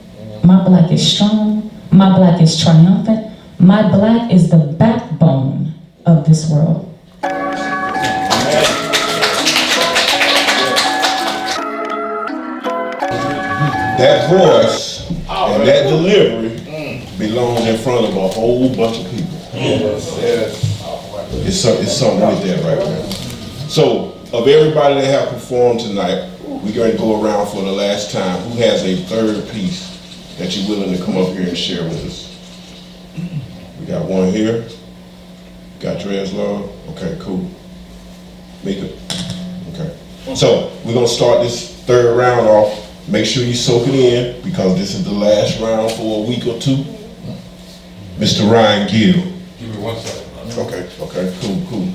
my black is strong, my black is triumphant, my black is the backbone of this world. That voice and that delivery belongs in front of a whole bunch of people. It's something with that right there. So, of everybody that have performed tonight, we're going to go around for the last time. Who has a third piece that you're willing to come up here and share with us? We got one here. Got Dreslove? Okay, cool. Mika? Okay. So, we're going to start this third round off. Make sure you soak it in, because this is the last round for a week or two. Mr. Ryan Gill. Give me 1 second. Okay, cool.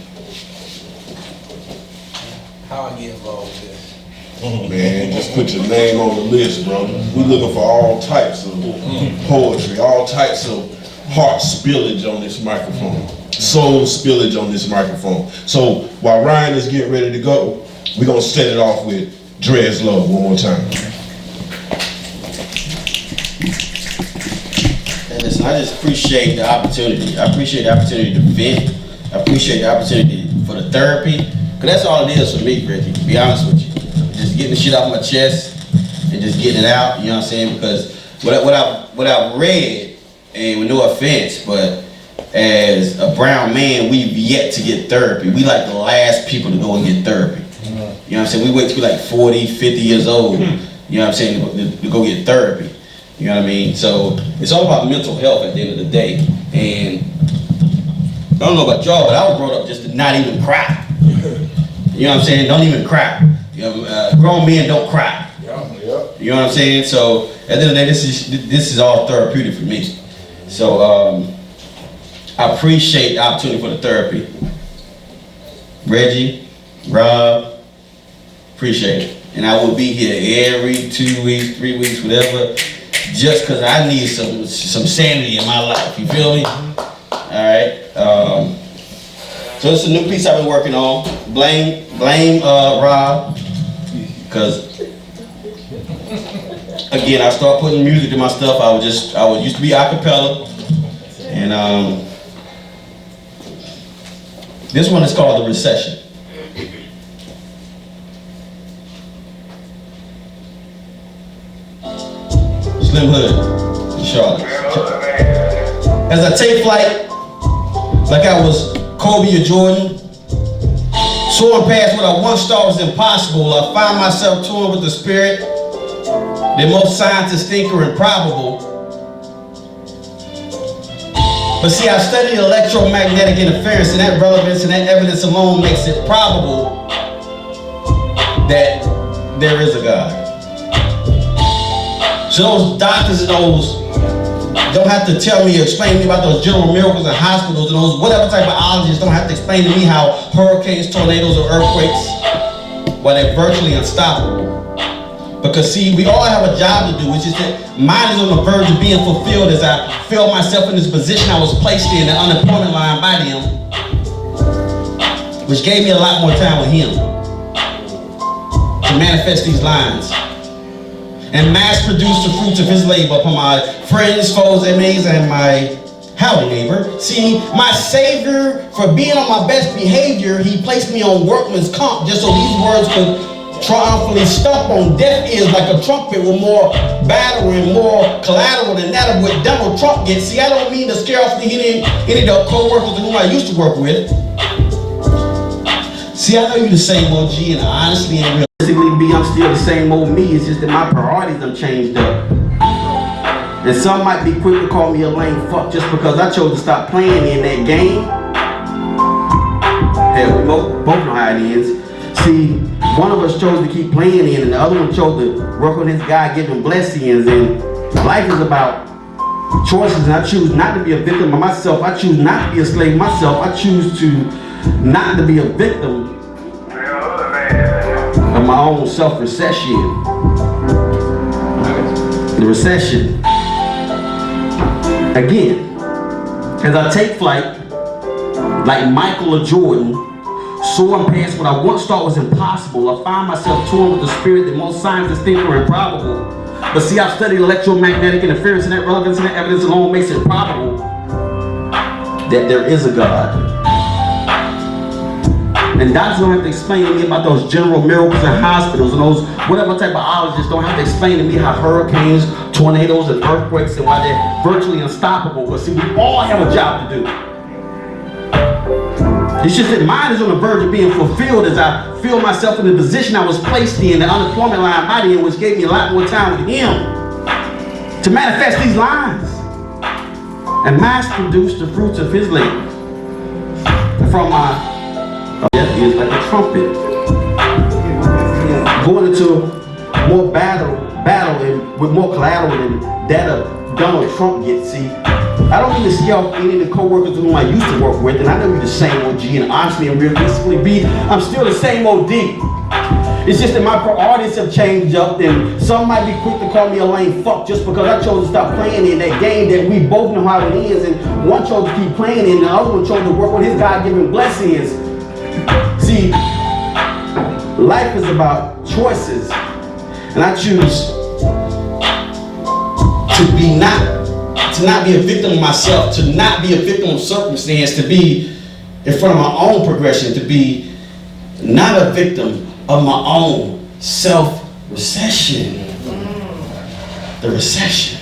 How I get involved with this? Man, just put your name on the list, brother. We're looking for all types of poetry, all types of heart spillage on this microphone, soul spillage on this microphone. So while Ryan is getting ready to go, we're going to set it off with Dreslove one more time. And listen, I just appreciate the opportunity. I appreciate the opportunity to vent. I appreciate the opportunity for the therapy. Because that's all it is for me, Reggie, to be honest with you. Just getting the shit off my chest and just getting it out, you know what I'm saying? Because what I've read, and with no offense, but as a brown man, we've yet to get therapy. We like the last people to go and get therapy. You know what I'm saying? We wait till we're like 40, 50 years old, you know what I'm saying, to go get therapy. You know what I mean? So it's all about mental health at the end of the day. And I don't know about y'all, but I was brought up just to not even cry. You know what I'm saying? Don't even cry. You know, grown men don't cry. You know what I'm saying? So at the end of the day, this is all therapeutic for me. So I appreciate the opportunity for the therapy. Reggie, Rob, appreciate it. And I will be here every 2 weeks, 3 weeks, whatever, just because I need some sanity in my life. You feel me? All right. So it's a new piece I've been working on. Blame Rob, because again, I start putting music to my stuff. I used to be a cappella, and this one is called The Recession. Slim Hood in Charlotte. As I take flight, like I was Kobe or Jordan, soaring past what I once thought was impossible, I find myself touring with the spirit that most scientists think are improbable. But see, I studied electromagnetic interference, and that relevance and that evidence alone makes it probable that there is a God. So those doctors and those don't have to tell me or explain to me about those general miracles in hospitals and those whatever type of ologists don't have to explain to me how hurricanes, tornadoes, or earthquakes, well, they're virtually unstoppable. Because see, we all have a job to do, which is that mine is on the verge of being fulfilled as I feel myself in this position I was placed in, the unemployment line by them, which gave me a lot more time with him to manifest these lines and mass produce the fruits of his labor upon my friends, foes, enemies, and my howdy neighbor. See, my savior, for being on my best behavior, he placed me on workman's comp just so these words could triumphantly stomp on deaf ears like a trumpet with more battle and more collateral than that of what Donald Trump gets. See, I don't mean to scare off any of the co-workers whom I used to work with. See, I know you the same OG, and honestly and realistically, I'm still the same old me. It's just that my priorities done changed up. And some might be quick to call me a lame fuck just because I chose to stop playing in that game. Hell, we both know how it ends. See, one of us chose to keep playing in, and the other one chose to work on his God-given blessings. And life is about choices, and I choose not to be a victim of myself. I choose not to be a slave of myself. I choose to not to be a victim of my own self-recession. The recession. Again, as I take flight, like Michael or Jordan, soaring past what I once thought was impossible, I find myself touring with the spirit that most scientists think are improbable. But see, I've studied electromagnetic interference, and that relevance and that evidence alone makes it probable that there is a God. And doctors don't have to explain to me about those general miracles in hospitals, and those whatever type of ologists don't have to explain to me how hurricanes, tornadoes, and earthquakes and why they're virtually unstoppable. But see, we all have a job to do. It's just that mine is on the verge of being fulfilled as I feel myself in the position I was placed in, the unemployment line by him, which gave me a lot more time with him to manifest these lines and mass produce the fruits of his labor. From my death is like a trumpet, going into more battle and with more collateral than that of Donald Trump gets. See, I don't mean to scare off any of the co-workers whom I used to work with, and I know you're the same OG, and honestly and realistically, I'm still the same OD. It's just that my priorities have changed up, and some might be quick to call me a lame fuck just because I chose to stop playing in that game that we both know how it is, and one chose to keep playing in, and the other one chose to work on his God-given blessings. See, life is about choices, and I choose to not be a victim of myself, to not be a victim of circumstance, to be in front of my own progression, to be not a victim of my own self-recession. The recession.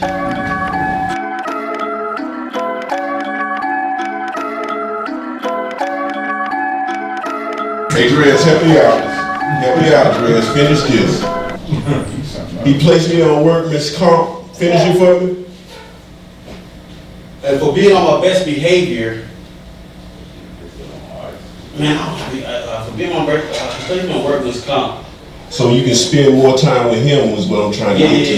Hey, Drez, help me out. Help me out, Drez. Finish this. He placed me on workman's comp. Finish it for me. And for being on my best behavior, man, for being on workman's comp. So you can spend more time with him is what I'm trying to get to.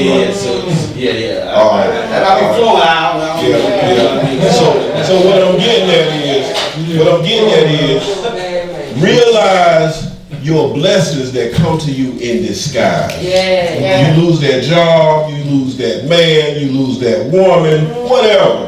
Yeah. All right. And I'll be flowing out. Yeah. So what I'm getting at is, realize your blessings that come to you in disguise. Yeah. You lose that job, you lose that man, you lose that woman, whatever.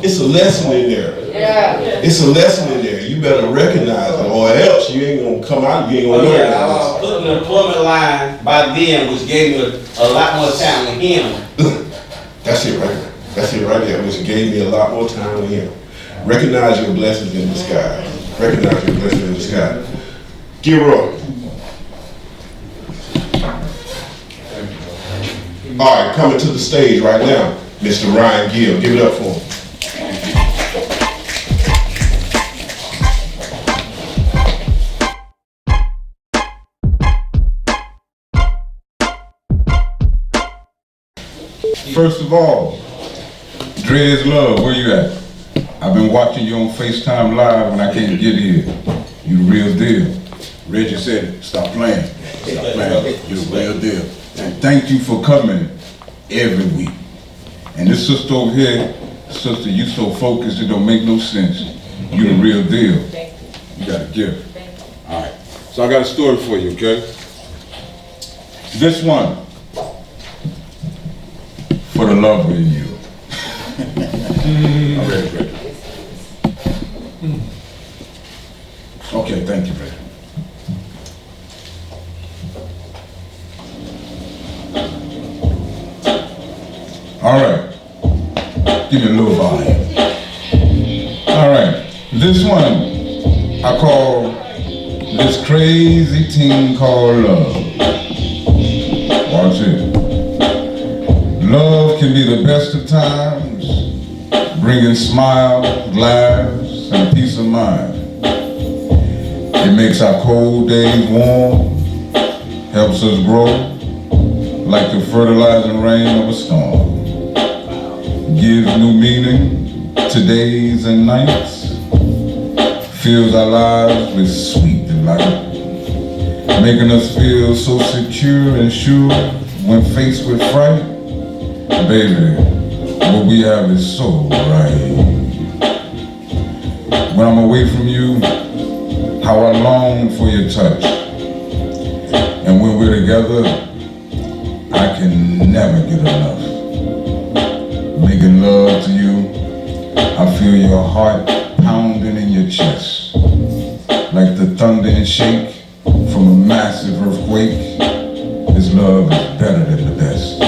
It's a lesson in there. Yeah. It's a lesson in there. You better recognize it, or else you ain't gonna come out. You ain't gonna know it. I was put in the employment line by them, which gave me a lot more time with him. That's it right there. That's it right there. Which gave me a lot more time with him. Recognize your blessings in disguise. Recognize your blessings in disguise. Gilroy. All right, coming to the stage right now, Mr. Ryan Gill. Give it up for him. First of all, Dre's Love, where you at? I've been watching you on FaceTime Live when I can't get here. You the real deal. Reggie said it, stop playing. Stop playing, you the real deal. And thank you for coming every week. And this sister over here, sister, you so focused it don't make no sense. You the real deal. You got a gift. All right, so I got a story for you, okay? This one, for the lover in you. I'm ready, Reggie. Okay, thank you, Reggie. All right, give me a little volume. All right, this one I call this crazy thing called love. Watch it. Love can be the best of times, bringing smiles, laughs, and peace of mind. It makes our cold days warm, helps us grow like the fertilizing rain of a storm. Gives new meaning to days and nights, fills our lives with sweet delight, making us feel so secure and sure when faced with fright. Baby, what we have is so right. When I'm away from you, how I long for your touch. And when we're together, I can never get enough. Making love to you, I feel your heart pounding in your chest. Like the thunder and shake from a massive earthquake. This love is better than the best.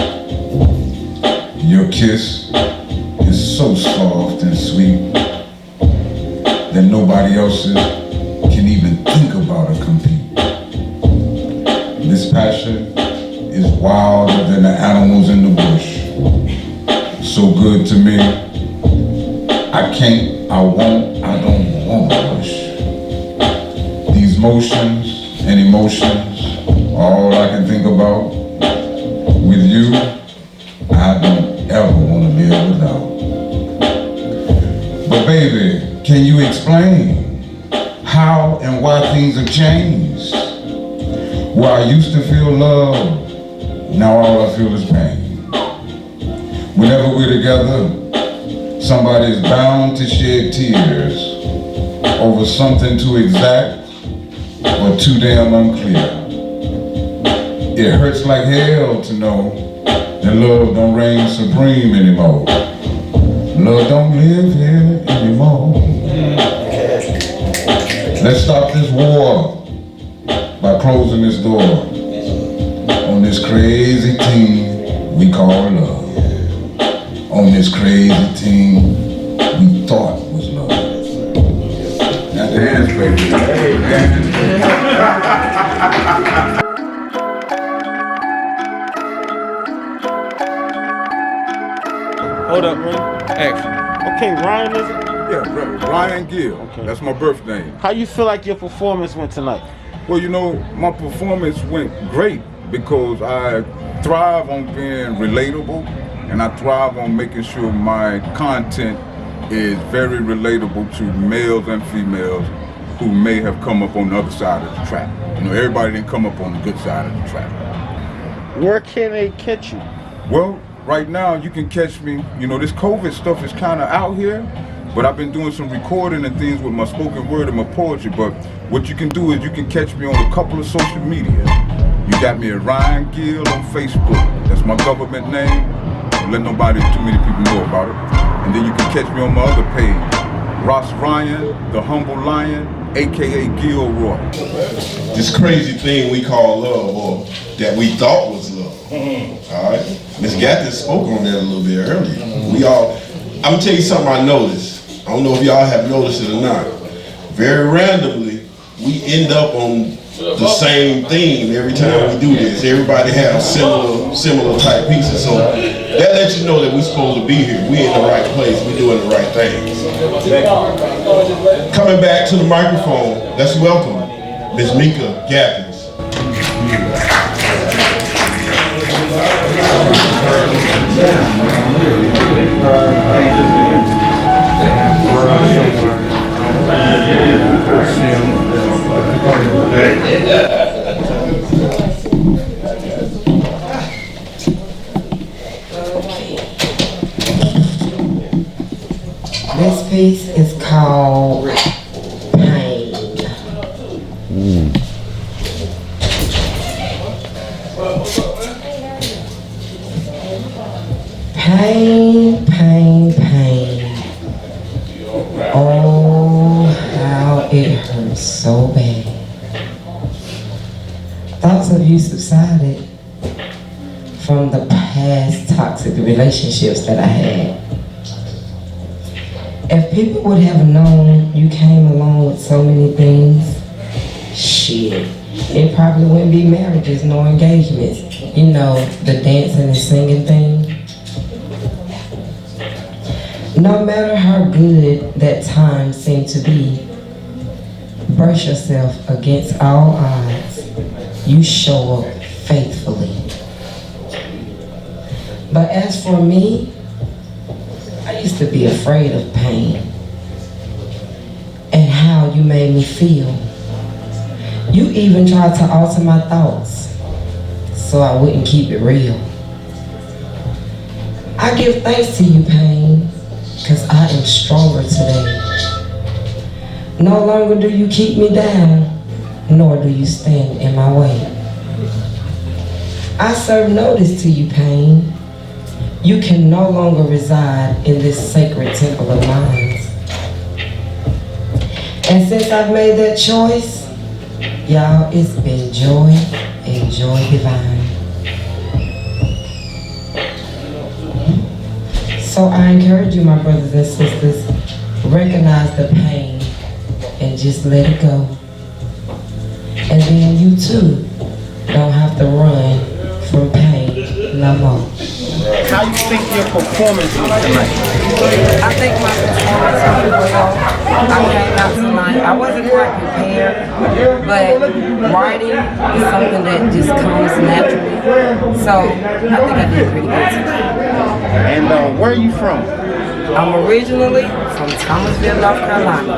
Your kiss is so soft and sweet that nobody else's can even think about or compete. This passion is wilder than the animals in the bush. So good to me, I can't, I won't, I don't want to rush. These motions and emotions are all I can think about. With you, I don't ever want to live without. But baby, can you explain how and why things have changed? Where I used to feel love, now all I feel is pain. Whenever we're together, somebody is bound to shed tears over something too exact or too damn unclear. It hurts like hell to know that love don't reign supreme anymore. Love don't live here anymore. Let's stop this war by closing this door on this crazy thing we call love. On this crazy thing we thought was love. Now dance, baby. Dance. Hold up, man. Action. Okay, Ryan, is it? Yeah, Ryan Gill. Okay. That's my birth name. How you feel like your performance went tonight? Well, you know, my performance went great because I thrive on being relatable and I thrive on making sure my content is very relatable to males and females who may have come up on the other side of the track. You know, everybody didn't come up on the good side of the track. Where can they catch you? Well, right now you can catch me, you know, this COVID stuff is kind of out here, but I've been doing some recording and things with my spoken word and my poetry. But what you can do is you can catch me on a couple of social media. You got me at Ryan Gill on Facebook. That's my government name. Don't let nobody, too many people know about it. And then you can catch me on my other page, Ross Ryan, the Humble Lion, aka Gilroy. This crazy thing we call love, or that we thought was love. All right, Ms. Gathers spoke on that a little bit earlier. I'm gonna tell you something I noticed. I don't know if y'all have noticed it or not. Very randomly, we end up on the same theme every time we do this. Everybody has similar type pieces. So that lets you know that we're supposed to be here. We in the right place. We doing the right things. Coming back to the microphone, let's welcome Ms. Mika Gathers. This piece is called Pain. Pain, pain, pain. Oh, how it hurts so bad. Thoughts of you subsided from the past toxic relationships that I had. If people would have known you came along with so many things, shit, it probably wouldn't be marriages, no engagements. You know, the dancing and singing thing. No matter how good that time seemed to be, brace yourself against all odds. You show up faithfully. But as for me, I used to be afraid of pain and how you made me feel. You even tried to alter my thoughts so I wouldn't keep it real. I give thanks to you, pain, because I am stronger today. No longer do you keep me down, nor do you stand in my way. I serve notice to you, pain. You can no longer reside in this sacred temple of mine. And since I've made that choice, y'all, it's been joy and joy divine. So I encourage you, my brothers and sisters, recognize the pain and just let it go. And then you too don't have to run from pain no more. How you think your performance was tonight? I think my performance went well. I came out tonight. I wasn't quite prepared, but writing is something that just comes naturally. So I think I did pretty good tonight. And where are you from? I'm originally from Thomasville, North Carolina.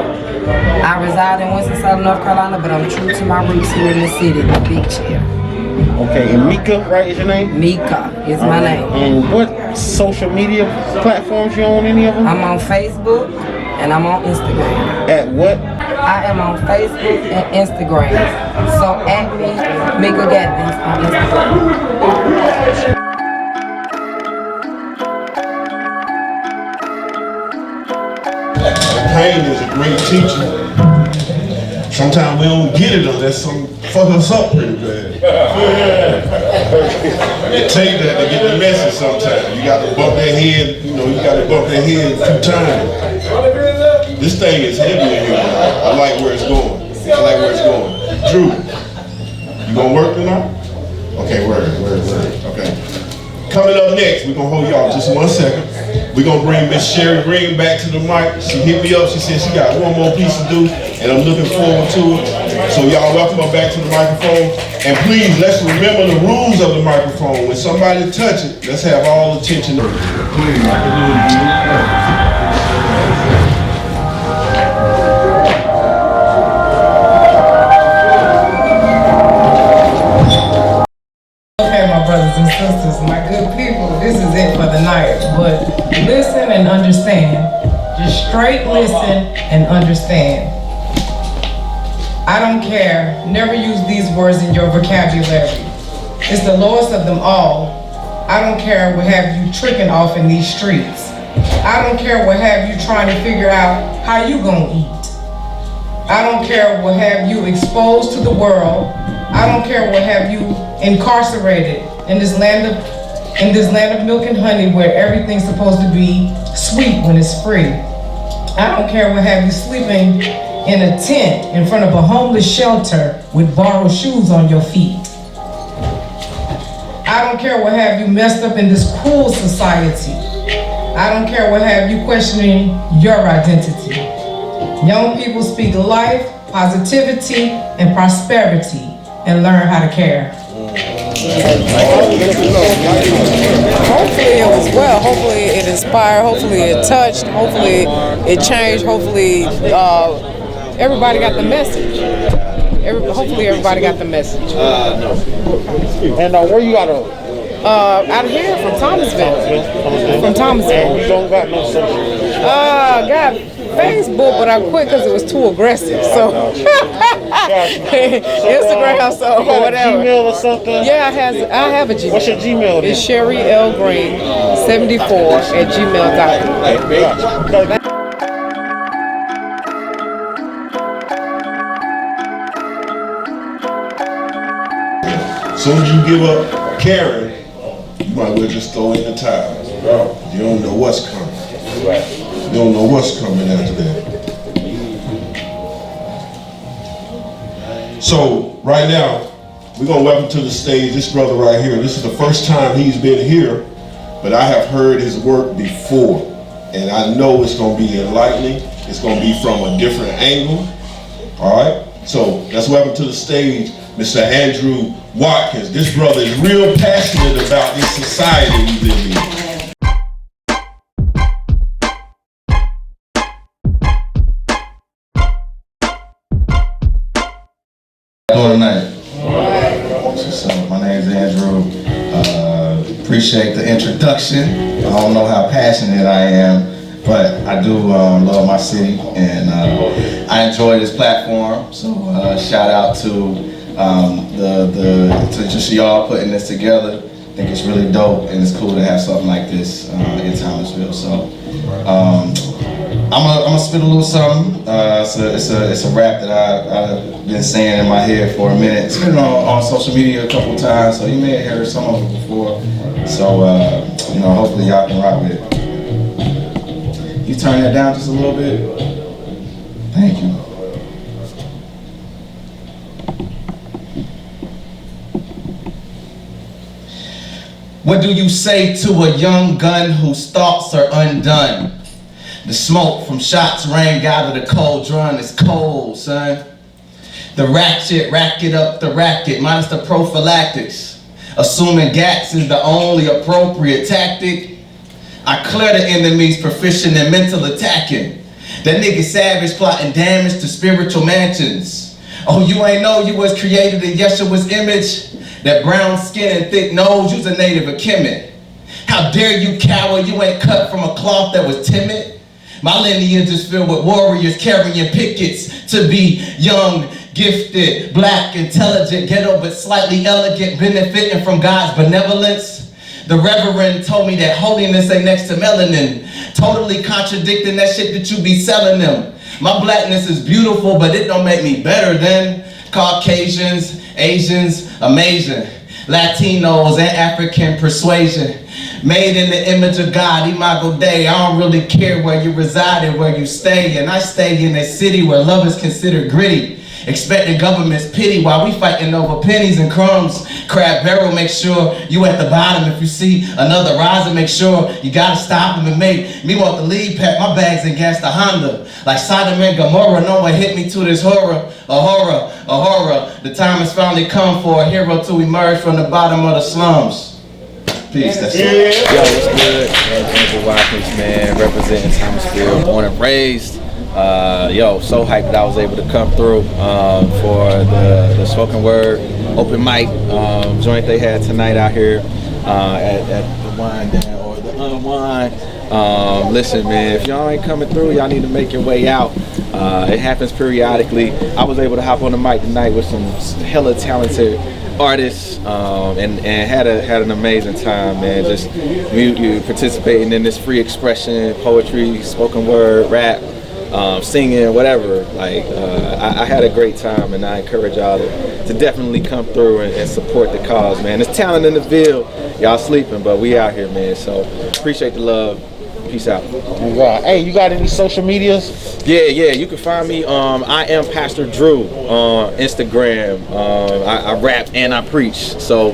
I reside in Winston-Salem, North Carolina, but I'm true to my roots here in the city, the big chair. Okay, and Mika, right, is your name? Mika is my name. And what social media platforms you on, any of them? I'm on Facebook and I'm on Instagram. At what? I am on Facebook and Instagram. So at me, Mika Gathers on Instagram. Pain is a great teacher. Sometimes we don't get it unless some fuck us up pretty bad. It takes that to get the message sometimes. You got to bump that head, you got to bump that head a few times. This thing is heavy in here. I like where it's going. Drew, you gonna work tonight? Okay, word. Okay. Coming up next, we're gonna hold y'all just 1 second. We're gonna bring Miss Sherry Green back to the mic. She hit me up, she said she got one more piece to do, and I'm looking forward to it. So y'all welcome her back to the microphone. And please, let's remember the rules of the microphone. When somebody touch it, let's have all attention. Okay, my brothers and sisters, my good people, this is it for the night. But listen and understand. Just straight listen and understand. I don't care. Never use these words in your vocabulary. It's the lowest of them all. I don't care what have you tricking off in these streets. I don't care what have you trying to figure out how you gonna eat. I don't care what have you exposed to the world. I don't care what have you incarcerated in this land of milk and honey where everything's supposed to be sweet when it's free. I don't care what have you sleeping in a tent in front of a homeless shelter with borrowed shoes on your feet. I don't care what have you messed up in this cruel society. I don't care what have you questioning your identity. Young people speak life, positivity, and prosperity, and learn how to care. Hopefully it was well. Hopefully it inspired. Hopefully it touched. Hopefully it changed. Hopefully everybody got the message. Hopefully everybody got the message. And where you out of? Out here from Thomasville. From Thomasville. You don't got no social? Got Facebook, but I quit because it was too aggressive. So Instagram, so you got whatever. A Gmail or something? Yeah, I have a Gmail. What's your Gmail? It's Sherry L. Green 74@gmail.com. As soon as you give up caring, you might well just throw in the towel. You don't know what's coming. You don't know what's coming after that. So right now, we're gonna welcome to the stage this brother right here. This is the first time he's been here, but I have heard his work before, and I know it's gonna be enlightening. It's gonna be from a different angle. All right. So let's welcome to the stage Mr. Andrew Watkins. This brother is real passionate about this society we live in. Hello tonight. So my name is Andrew. Appreciate the introduction. I don't know how passionate I am, but I do love my city, and I enjoy this platform. So shout out to to just y'all putting this together. I think it's really dope, and it's cool to have something like this in Thomasville. So I'm gonna spit a little something. It's a rap that I've been saying in my head for a minute. It's been on social media a couple times, so you may have heard some of it before. So hopefully y'all can rock with it. You turn that down just a little bit. Thank you. What do you say to a young gun whose thoughts are undone? The smoke from shots rain gather the cold run. It's cold, son. The ratchet, racket up the racket, minus the prophylactics. Assuming GATS is the only appropriate tactic. I clear the enemies proficient in mental attacking. That nigga savage plotting damage to spiritual mansions. Oh, you ain't know you was created in Yeshua's image? That brown skin and thick nose, you's a native of Kemet. How dare you cower, you ain't cut from a cloth that was timid? My lineage is filled with warriors carrying pickets to be young, gifted, black, intelligent, ghetto but slightly elegant, benefiting from God's benevolence. The Reverend told me that holiness ain't next to melanin, totally contradicting that shit that you be selling them. My blackness is beautiful, but it don't make me better than Caucasians, Asians, amazing, Latinos, and African persuasion. Made in the image of God, Imago Dei. I don't really care where you reside and where you stay. And I stay in a city where love is considered gritty. Expecting government's pity while we fighting over pennies and crumbs. Crab Barrel, make sure you at the bottom. If you see another riser, make sure you gotta stop him and make me want the lead pack. My bags and gas the Honda. Like Sodom and Gomorrah, no one hit me to this horror. A horror, a horror. The time has finally come for a hero to emerge from the bottom of the slums. Peace, that's it. Yo, what's good? Andrew Watkins, man, representing Thomasville, born and raised. So hyped that I was able to come through for the spoken word open mic joint they had tonight out here at the Wind Down or the Unwind. Listen, man, if y'all ain't coming through, y'all need to make your way out. It happens periodically. I was able to hop on the mic tonight with some hella talented artists and had an amazing time, man. Just you participating in this free expression, poetry, spoken word, rap, singing, whatever. Like I had a great time, and I encourage y'all to definitely come through and support the cause, man. There's talent in the field. Y'all sleeping, but we out here, man. So appreciate the love. Peace out. Hey, you got any social medias? Yeah, you can find me. I am Pastor Drew on Instagram. I rap and I preach, so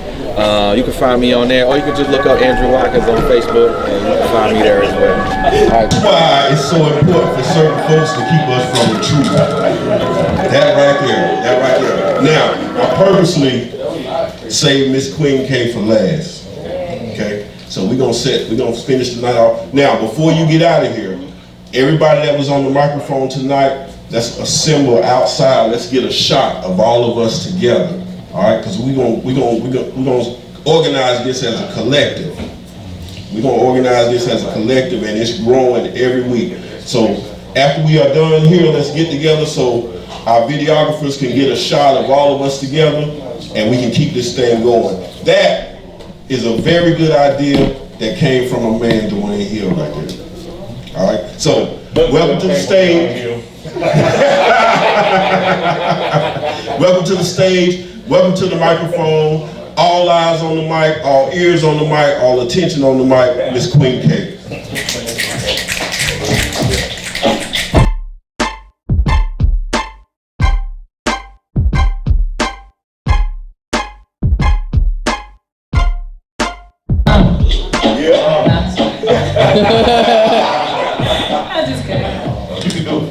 you can find me on there, or you can just look up Andrew Watkins on Facebook, and you can find me there as well. That's why it's so important for certain folks to keep us from the truth. That right there. Now, I purposely saved Miss Queen K for last. Okay, so we're gonna finish the night off. Now, before you get out of here, everybody that was on the microphone tonight, let's assemble outside. Let's get a shot of all of us together. All right, because we're gonna organize this as a collective. We're gonna organize this as a collective, and it's growing every week. So after we are done here, let's get together so our videographers can get a shot of all of us together, and we can keep this thing going. That is a very good idea that came from a man, Dwayne Hill, right there. All right, so welcome to the stage. Welcome to the stage. Welcome to the microphone. All eyes on the mic, all ears on the mic, all attention on the mic, Miss Queen K.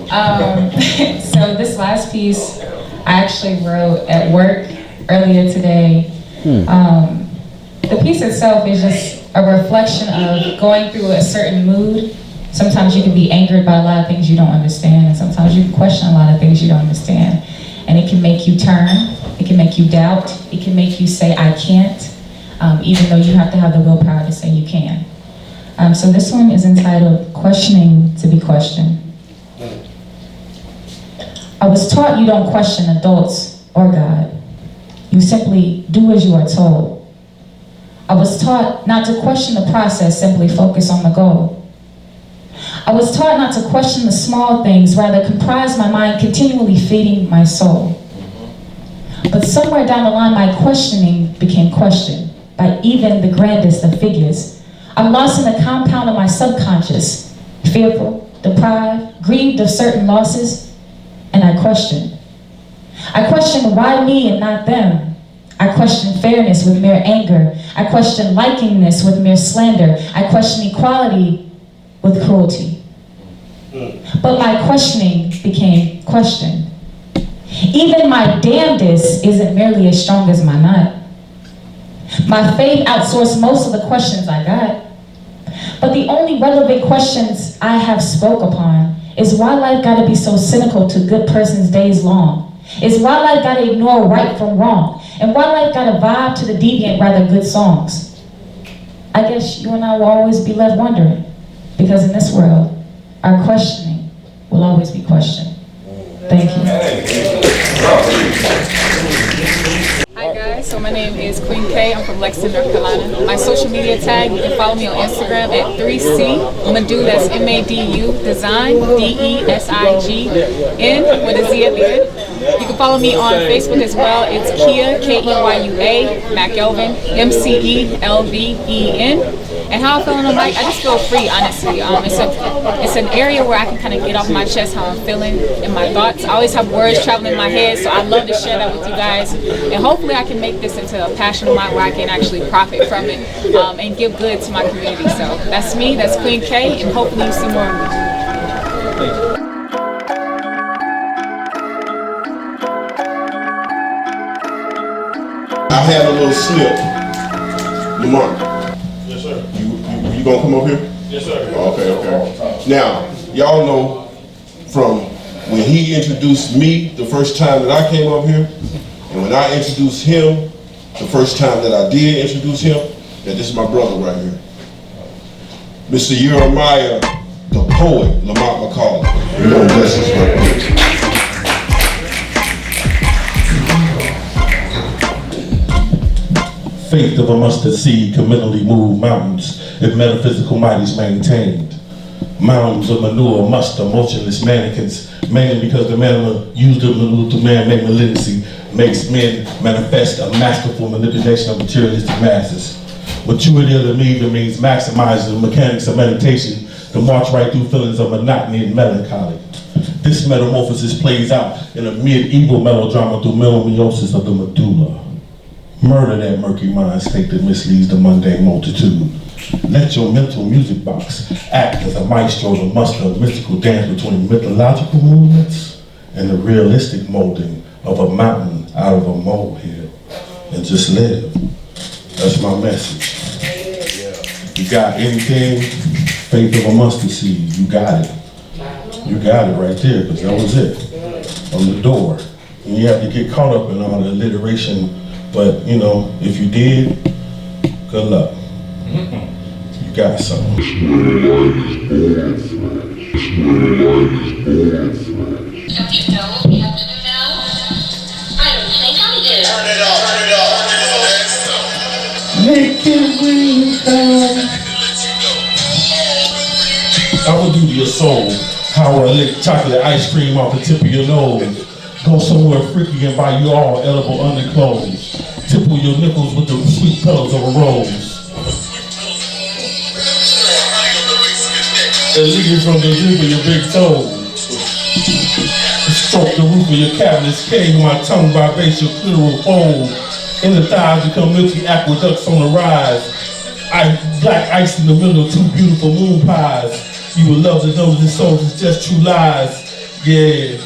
I'm just kidding. So this last piece I actually wrote at work earlier today. The piece itself is just a reflection of going through a certain mood. Sometimes you can be angered by a lot of things you don't understand, and sometimes you can question a lot of things you don't understand. And it can make you turn, it can make you doubt, it can make you say, I can't, even though you have to have the willpower to say you can. So this one is entitled, Questioning to be Questioned. I was taught you don't question adults or God. You simply do as you are told. I was taught not to question the process, simply focus on the goal. I was taught not to question the small things, rather comprise my mind, continually feeding my soul. But somewhere down the line, my questioning became questioned by even the grandest of figures. I'm lost in the compound of my subconscious, fearful, deprived, grieved of certain losses, and I questioned. I questioned why me and not them. I questioned fairness with mere anger. I questioned likingness with mere slander. I questioned equality with cruelty. But my questioning became question. Even my damnedest isn't nearly as strong as my not. My faith outsourced most of the questions I got. But the only relevant questions I have spoke upon is why life gotta be so cynical to good person's days long. Is why life gotta ignore right from wrong. And why life gotta vibe to the deviant rather good songs. I guess you and I will always be left wondering. Because in this world, our questioning will always be questioned. Thank you. Hi guys, so my name is Queen K. I'm from Lexington, North Carolina. My social media tag, you can follow me on Instagram at 3C Madu, that's M-A-D-U, Design, D-E-S-I-G-N, with a Z at the end. You can follow me on Facebook as well. It's Kia, K-E-Y-U-A, McElvin, M-C-E-L-V-E-N. And how I feel on the mic, I just feel free, honestly. It's an area where I can kind of get off my chest how I'm feeling and my thoughts. I always have words traveling in my head, so I love to share that with you guys. And hopefully I can make this into a passion of mine where I can actually profit from it and give good to my community. So that's me, that's Queen K, and hopefully you see more of me. I had a little slip. Lamar. Yes, sir. You gonna come up here? Yes, sir. Okay. Now, y'all know from when he introduced me the first time that I came up here, and when I introduced him the first time that I did introduce him, that this is my brother right here. Mr. Jeremiah, the poet, Lamont McCall. We're gonna bless this right here. Faith of a mustard seed can mentally move mountains if metaphysical might is maintained. Mounds of manure muster motionless mannequins, mainly because the manner used of manure to man-made malignancy makes men manifest a masterful manipulation of materialistic masses. Maturity of the meter means maximizing the mechanics of meditation to march right through feelings of monotony and melancholy. This metamorphosis plays out in a medieval melodrama through metamorphosis of the medulla. Murder that murky mind state that misleads the mundane multitude. Let your mental music box act as a maestro to muster a mystical dance between mythological movements and the realistic molding of a mountain out of a molehill, and just live. That's my message. You got anything, faith of a mustard seed, you got it. You got it right there, because that was it, on the door. And you have to get caught up in all the alliteration, but you know, if you did, good luck. You got something. Don't you know what we have to do now? I don't think I do. Turn it off, Make it ring down. I will do your soul. How I lick chocolate ice cream off the tip of your nose. Go somewhere freaky and buy you all edible underclothes. Tipple your nipples with the sweet petals of a rose. And leave you from the tip of your big toes. Stroke the roof of your cabinet's cave with my tongue vibrates your clitoral fold. In the thighs become milky aqueducts on the rise. Black ice in the middle of two beautiful moon pies. You would love to know this soul is just true lies. Yeah,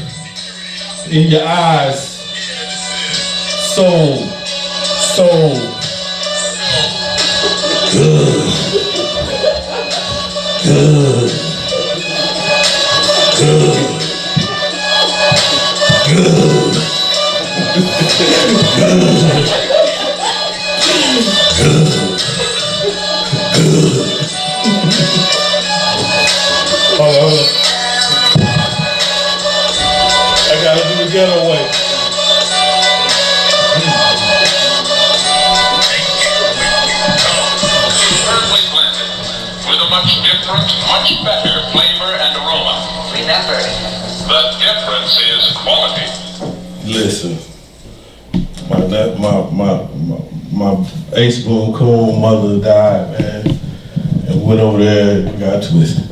in your eyes. Soul. Good. Hold on. I gotta do the ghetto way. Perfectly blended with a much different, much better flavor and aroma. Remember, the difference is quality. Listen, my ace boom cool mother died, man, and went over there and got twisted.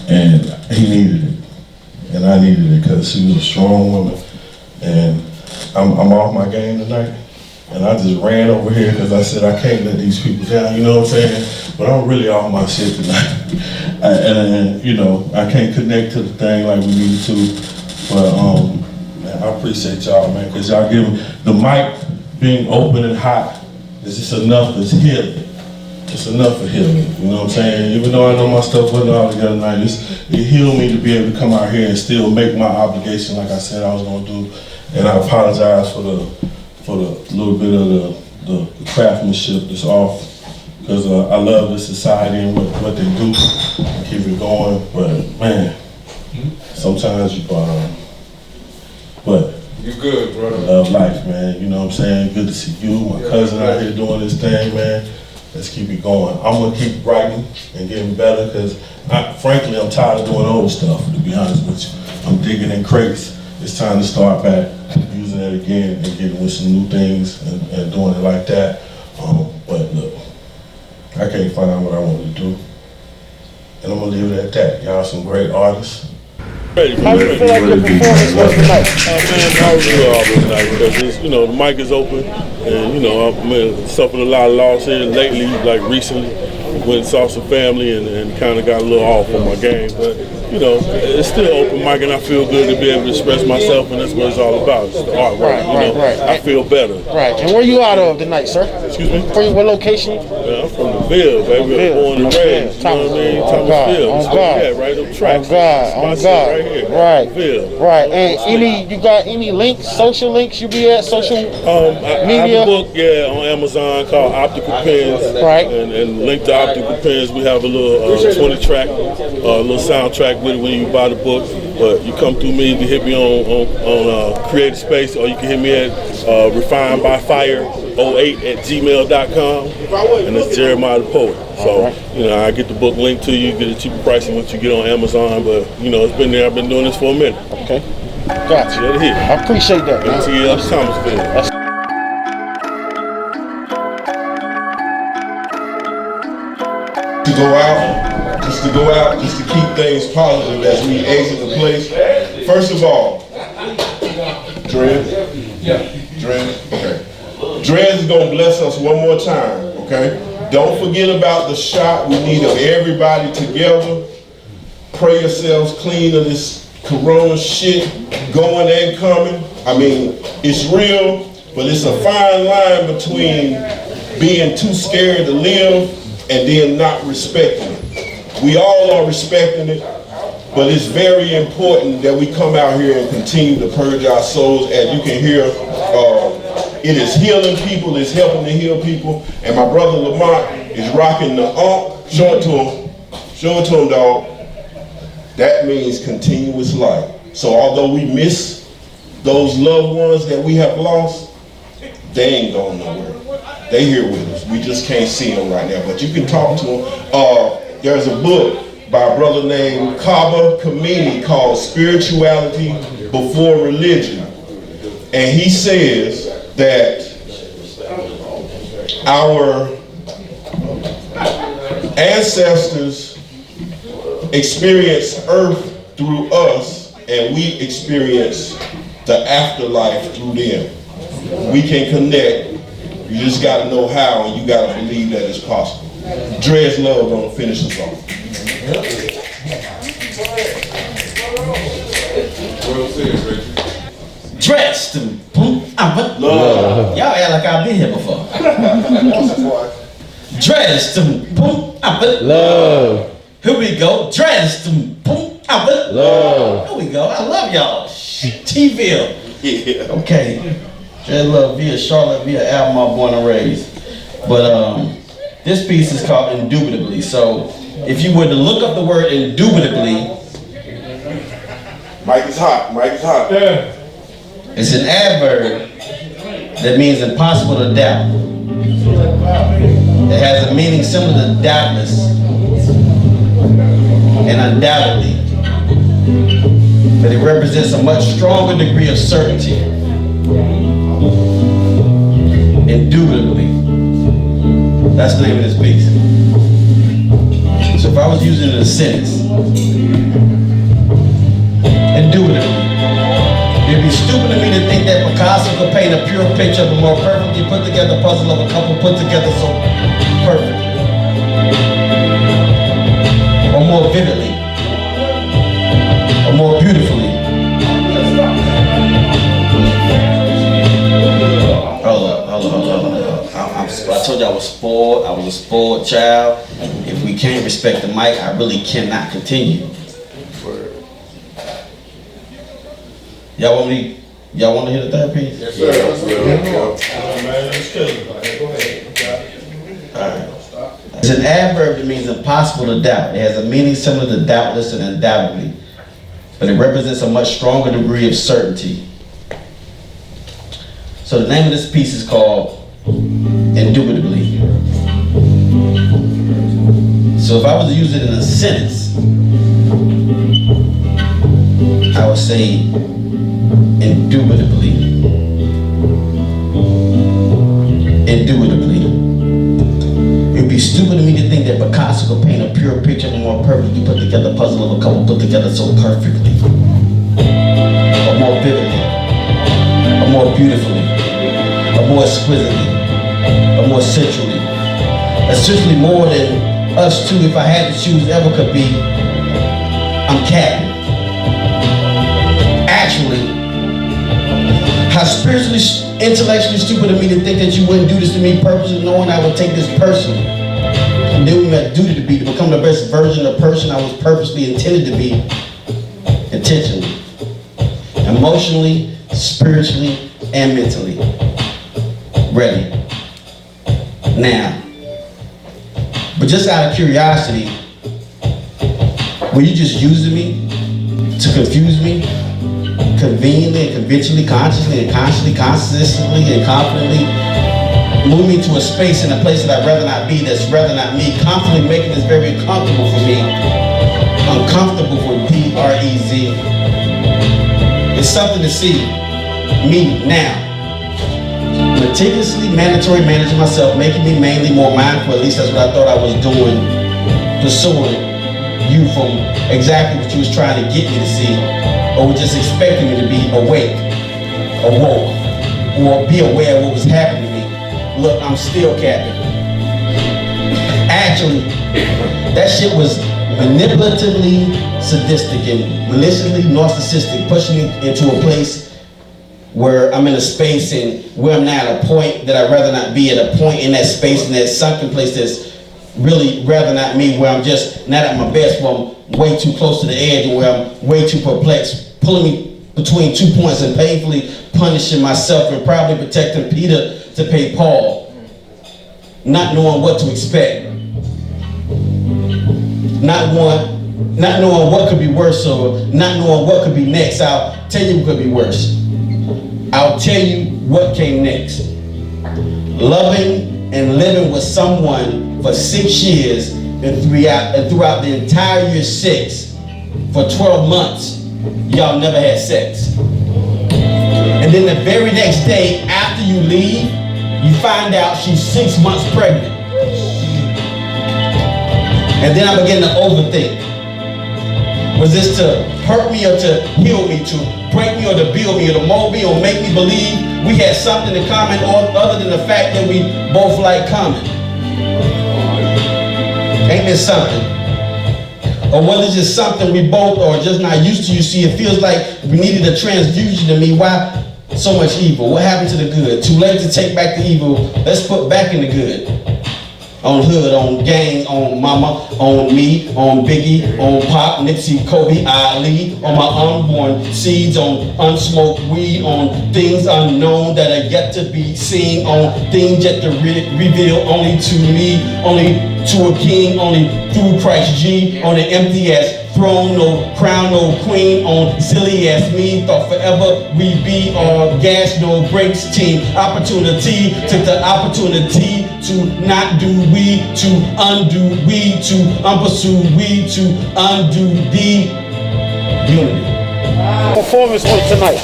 And he needed it, and I needed it because she was a strong woman. And I'm off my game tonight, and I just ran over here because I said I can't let these people down, you know what I'm saying? But I'm really off my shit tonight. and you know, I can't connect to the thing like we needed to, but man, I appreciate y'all, man, because y'all giving the mic being open and hot is just enough. It's healing. It's enough for healing. You know what I'm saying? Even though I know my stuff wasn't all together tonight, it healed me to be able to come out here and still make my obligation like I said I was gonna do. And I apologize for the little bit of the craftsmanship that's off, because I love this society and what they do and keep it going. But man, sometimes you but you good, brother. Love life, man. You know what I'm saying? Good to see you, my cousin out here doing this thing, man. Let's keep it going. I'm gonna keep writing and getting better, because frankly, I'm tired of doing old stuff, to be honest with you. I'm digging in crates. It's time to start back using it again and getting with some new things and doing it like that. But look, I can't find out what I want to do. And I'm gonna leave it at that. Y'all some great artists. How do you feel like your performance was tonight? Man, I was real all this night because it's, you know, the mic is open, and you know, I've suffered a lot of loss here lately, like recently. Went and saw some family and kind of got a little off on my game, but you know, it's still open mic, and I feel good to be able to express myself, and that's what it's all about. It's the artwork, right. I feel better. Right, and where you out of tonight, sir? Excuse me? What location? Yeah, I'm from the Ville, baby. I'm born and raised. You know what I mean? Thomasville. On God. Yeah, right up tracks. On God. Right here. Right. Ville. Right. And you got any links, social links you be at, social media? I have a book, on Amazon called Optical Pens. Right. And linked to Optical Pens, we have a little 20-track, little soundtrack with it when you buy the book. But you come through me, you can hit me on Creative Space, or you can hit me at refinedbyfire08@gmail.com, and it's Jeremiah the Poet. So, you know, I get the book linked to you, get a cheaper price than what you get on Amazon, but, you know, it's been there. I've been doing this for a minute. Okay. Gotcha. Here. I appreciate that, man. MTL Thomasville. just to keep things positive as we exit the place. First of all, Dred? Okay. Dred is gonna bless us one more time, okay? Don't forget about the shot. We need everybody together. Pray yourselves clean of this corona shit going and coming. I mean, it's real, but it's a fine line between being too scared to live and then not respecting it. We all are respecting it, but it's very important that we come out here and continue to purge our souls. As you can hear, it is healing people, it's helping to heal people, and my brother Lamont is rocking the show it to him, dog. That means continuous life. So although we miss those loved ones that we have lost, they ain't going nowhere. They here with us. We just can't see them right now, but you can talk to them. There's a book by a brother named Kaba Kamini called Spirituality Before Religion. And he says that our ancestors experienced earth through us, and we experience the afterlife through them. We can connect. You just got to know how, and you got to believe that it's possible. Dred's love gonna finish us off. Dred's love. Y'all act like I've been here before. Dred's love. Here we go. Dred's love. Here we go. I love y'all. T-Ville. Yeah. Okay. Dred love via Charlotte via Alabama, born and raised. But this piece is called Indubitably. So if you were to look up the word indubitably, Mike is hot. Yeah. It's an adverb that means impossible to doubt. It has a meaning similar to doubtless and undoubtedly, but it represents a much stronger degree of certainty. Indubitably. That's the name of this piece. So if I was using it in a sentence, indubitably, it'd be stupid of me to think that Picasso could paint a pure picture of a more perfectly put together puzzle of a couple put together so perfectly. Or more vividly. Or more beautifully. Hold up. I told you I was spoiled. I was a spoiled child. If we can't respect the mic, I really cannot continue. Y'all want to hear the third piece? Yes, sir. Alright. It's an adverb that means impossible to doubt. It has a meaning similar to doubtless and undoubtedly, but it represents a much stronger degree of certainty. So the name of this piece is called Indubitably. So if I was to use it in a sentence, I would say indubitably. Indubitably. It would be stupid of me to think that Picasso could paint a pure picture of a more perfectly put together puzzle of a couple put together so perfectly. Or more vividly. Or more beautifully. Or more exquisitely. Or more sensually. Essentially more than us two, if I had to choose, ever could be. I'm Captain. Actually, how spiritually, intellectually stupid of me to think that you wouldn't do this to me purposely, knowing I would take this personally. And then we had duty to be, to become the best version of the person I was purposely intended to be, intentionally. Emotionally, spiritually, and mentally. Ready. Now. But just out of curiosity, were you just using me to confuse me? Conveniently and conventionally, consciously and consistently and confidently move me to a space and a place that I'd rather not be, that's rather not me, confidently making this very uncomfortable for me. Uncomfortable for D-R-E-Z. It's something to see me now. Meticulously mandatory managing myself, making me mainly more mindful, at least that's what I thought I was doing pursuing you from exactly what you was trying to get me to see, or was just expecting me to be awake, awoke, or be aware of what was happening to me. Look, I'm still capping. Actually, that shit was manipulatively sadistic and maliciously narcissistic, pushing me into a place where I'm in a space and where I'm now at a point that I'd rather not be, at a point in that space, in that sunken place that's really rather not me, where I'm just not at my best, where I'm way too close to the edge and where I'm way too perplexed, pulling me between 2 points and painfully punishing myself and probably protecting Peter to pay Paul, not knowing what to expect. Not knowing what could be worse or not knowing what could be next. I'll tell you what could be worse. I'll tell you what came next. Loving and living with someone for 6 years and throughout the entire year 6, for 12 months, y'all never had sex. And then the very next day after you leave, you find out she's 6 months pregnant. And then I began to overthink. Was this to hurt me or to heal me, to break me or to build me or to mold me or make me believe we had something in common other than the fact that we both like common? Ain't this something? Or was it just something we both are just not used to? You see, it feels like we needed a transfusion to me. Why so much evil? What happened to the good? Too late to take back the evil. Let's put back in the good. On Hood, on Gang, on Mama, on me, on Biggie, on Pop, Nipsey, Kobe, Ali, on my unborn seeds, on unsmoked weed, on things unknown that are yet to be seen, on things yet to reveal only to me, only to a king, only through Christ G, on an empty ass throne, no crown, no queen, on silly ass me, thought forever we be all gas, no brakes team. Opportunity, took the opportunity to not do we, to undo we, to unpursue we, to undo the unity. Performance for tonight.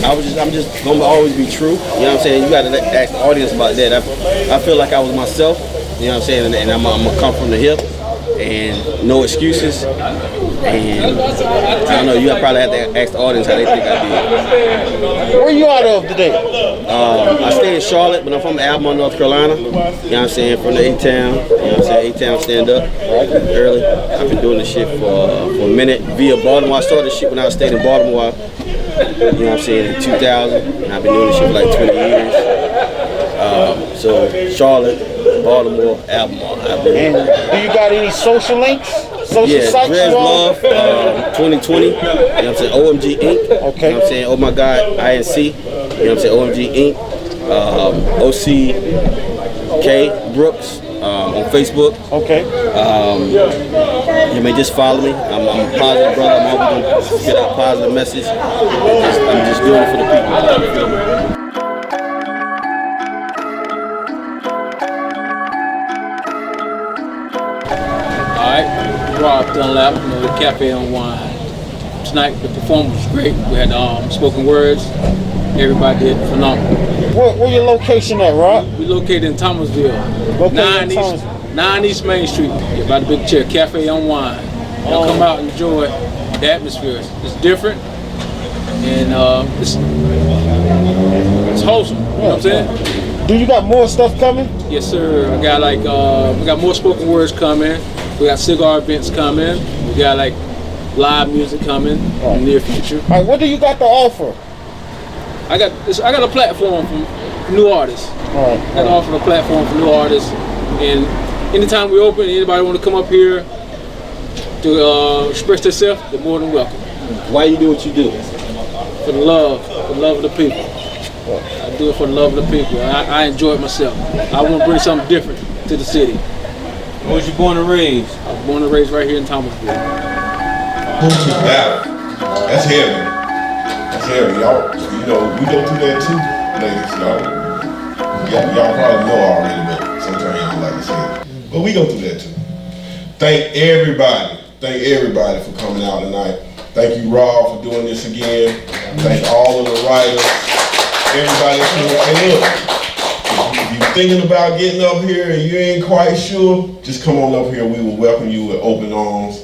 I'm just gonna always be true. You know what I'm saying? You gotta ask the audience about that. I feel like I was myself. You know what I'm saying? And I'm gonna come from the hip. And no excuses, and I don't know, you probably have to ask the audience how they think I did. Where you out of today? I stay in Charlotte, but I'm from Alabama, North Carolina. You know what I'm saying? From the A-Town, you know what I'm saying? A-Town stand up, early. I've been doing this shit for a minute via Baltimore. I started this shit when I stayed in Baltimore, you know what I'm saying, in 2000, and I've been doing this shit for like 20 years. So Charlotte, Baltimore, Alabama. And do you got any social links? Social sites? Dreads Love, 2020, you know what I'm saying, OMG Inc. Okay. You know what I'm saying, oh my God, INC, you know what I'm saying, OMG Inc. OCK Brooks on Facebook. Okay. You may just follow me. I'm a positive brother. I'm always going to get out a positive message. I'm just doing it for the people. Rob Dunlap, you know, the Cafe Unwind. Tonight the performance was great. We had spoken words. Everybody did phenomenal. Where your location at, Rob? We located in Thomasville. 9 East Main Street. By the big chair, Cafe Unwind. Y'all come out and enjoy the atmosphere. It's different and it's wholesome. You know what I'm saying? Do you got more stuff coming? Yes, sir. I got like we got more spoken words coming. We got cigar events coming. We got like live music coming in the near future. All right, what do you got to offer? I got a platform for new artists. All right. I got to offer a platform for new artists. And anytime we open, anybody want to come up here to express themselves, they're more than welcome. Why you do what you do? For the love of the people. I do it for the love of the people. I enjoy it myself. I want to bring something different to the city. Where was you born and raised? I was born and raised right here in Thomasville. That's heavy. That's heavy. Y'all, you know, we go through that too, ladies. Y'all probably know already, but sometimes you don't like to say it. But we go through that too. Thank everybody for coming out tonight. Thank you, Rob, for doing this again. Thank all of the writers. Everybody, hey look, if you thinking about getting up here and you ain't quite sure, just come on up here. We will welcome you with open arms,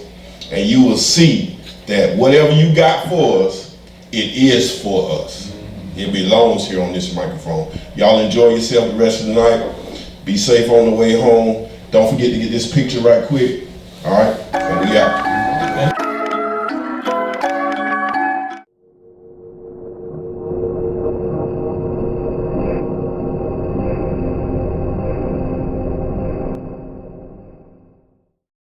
and you will see that whatever you got for us, it is for us. It belongs here on this microphone. Y'all enjoy yourself the rest of the night. Be safe on the way home. Don't forget to get this picture right quick. All right, and we out.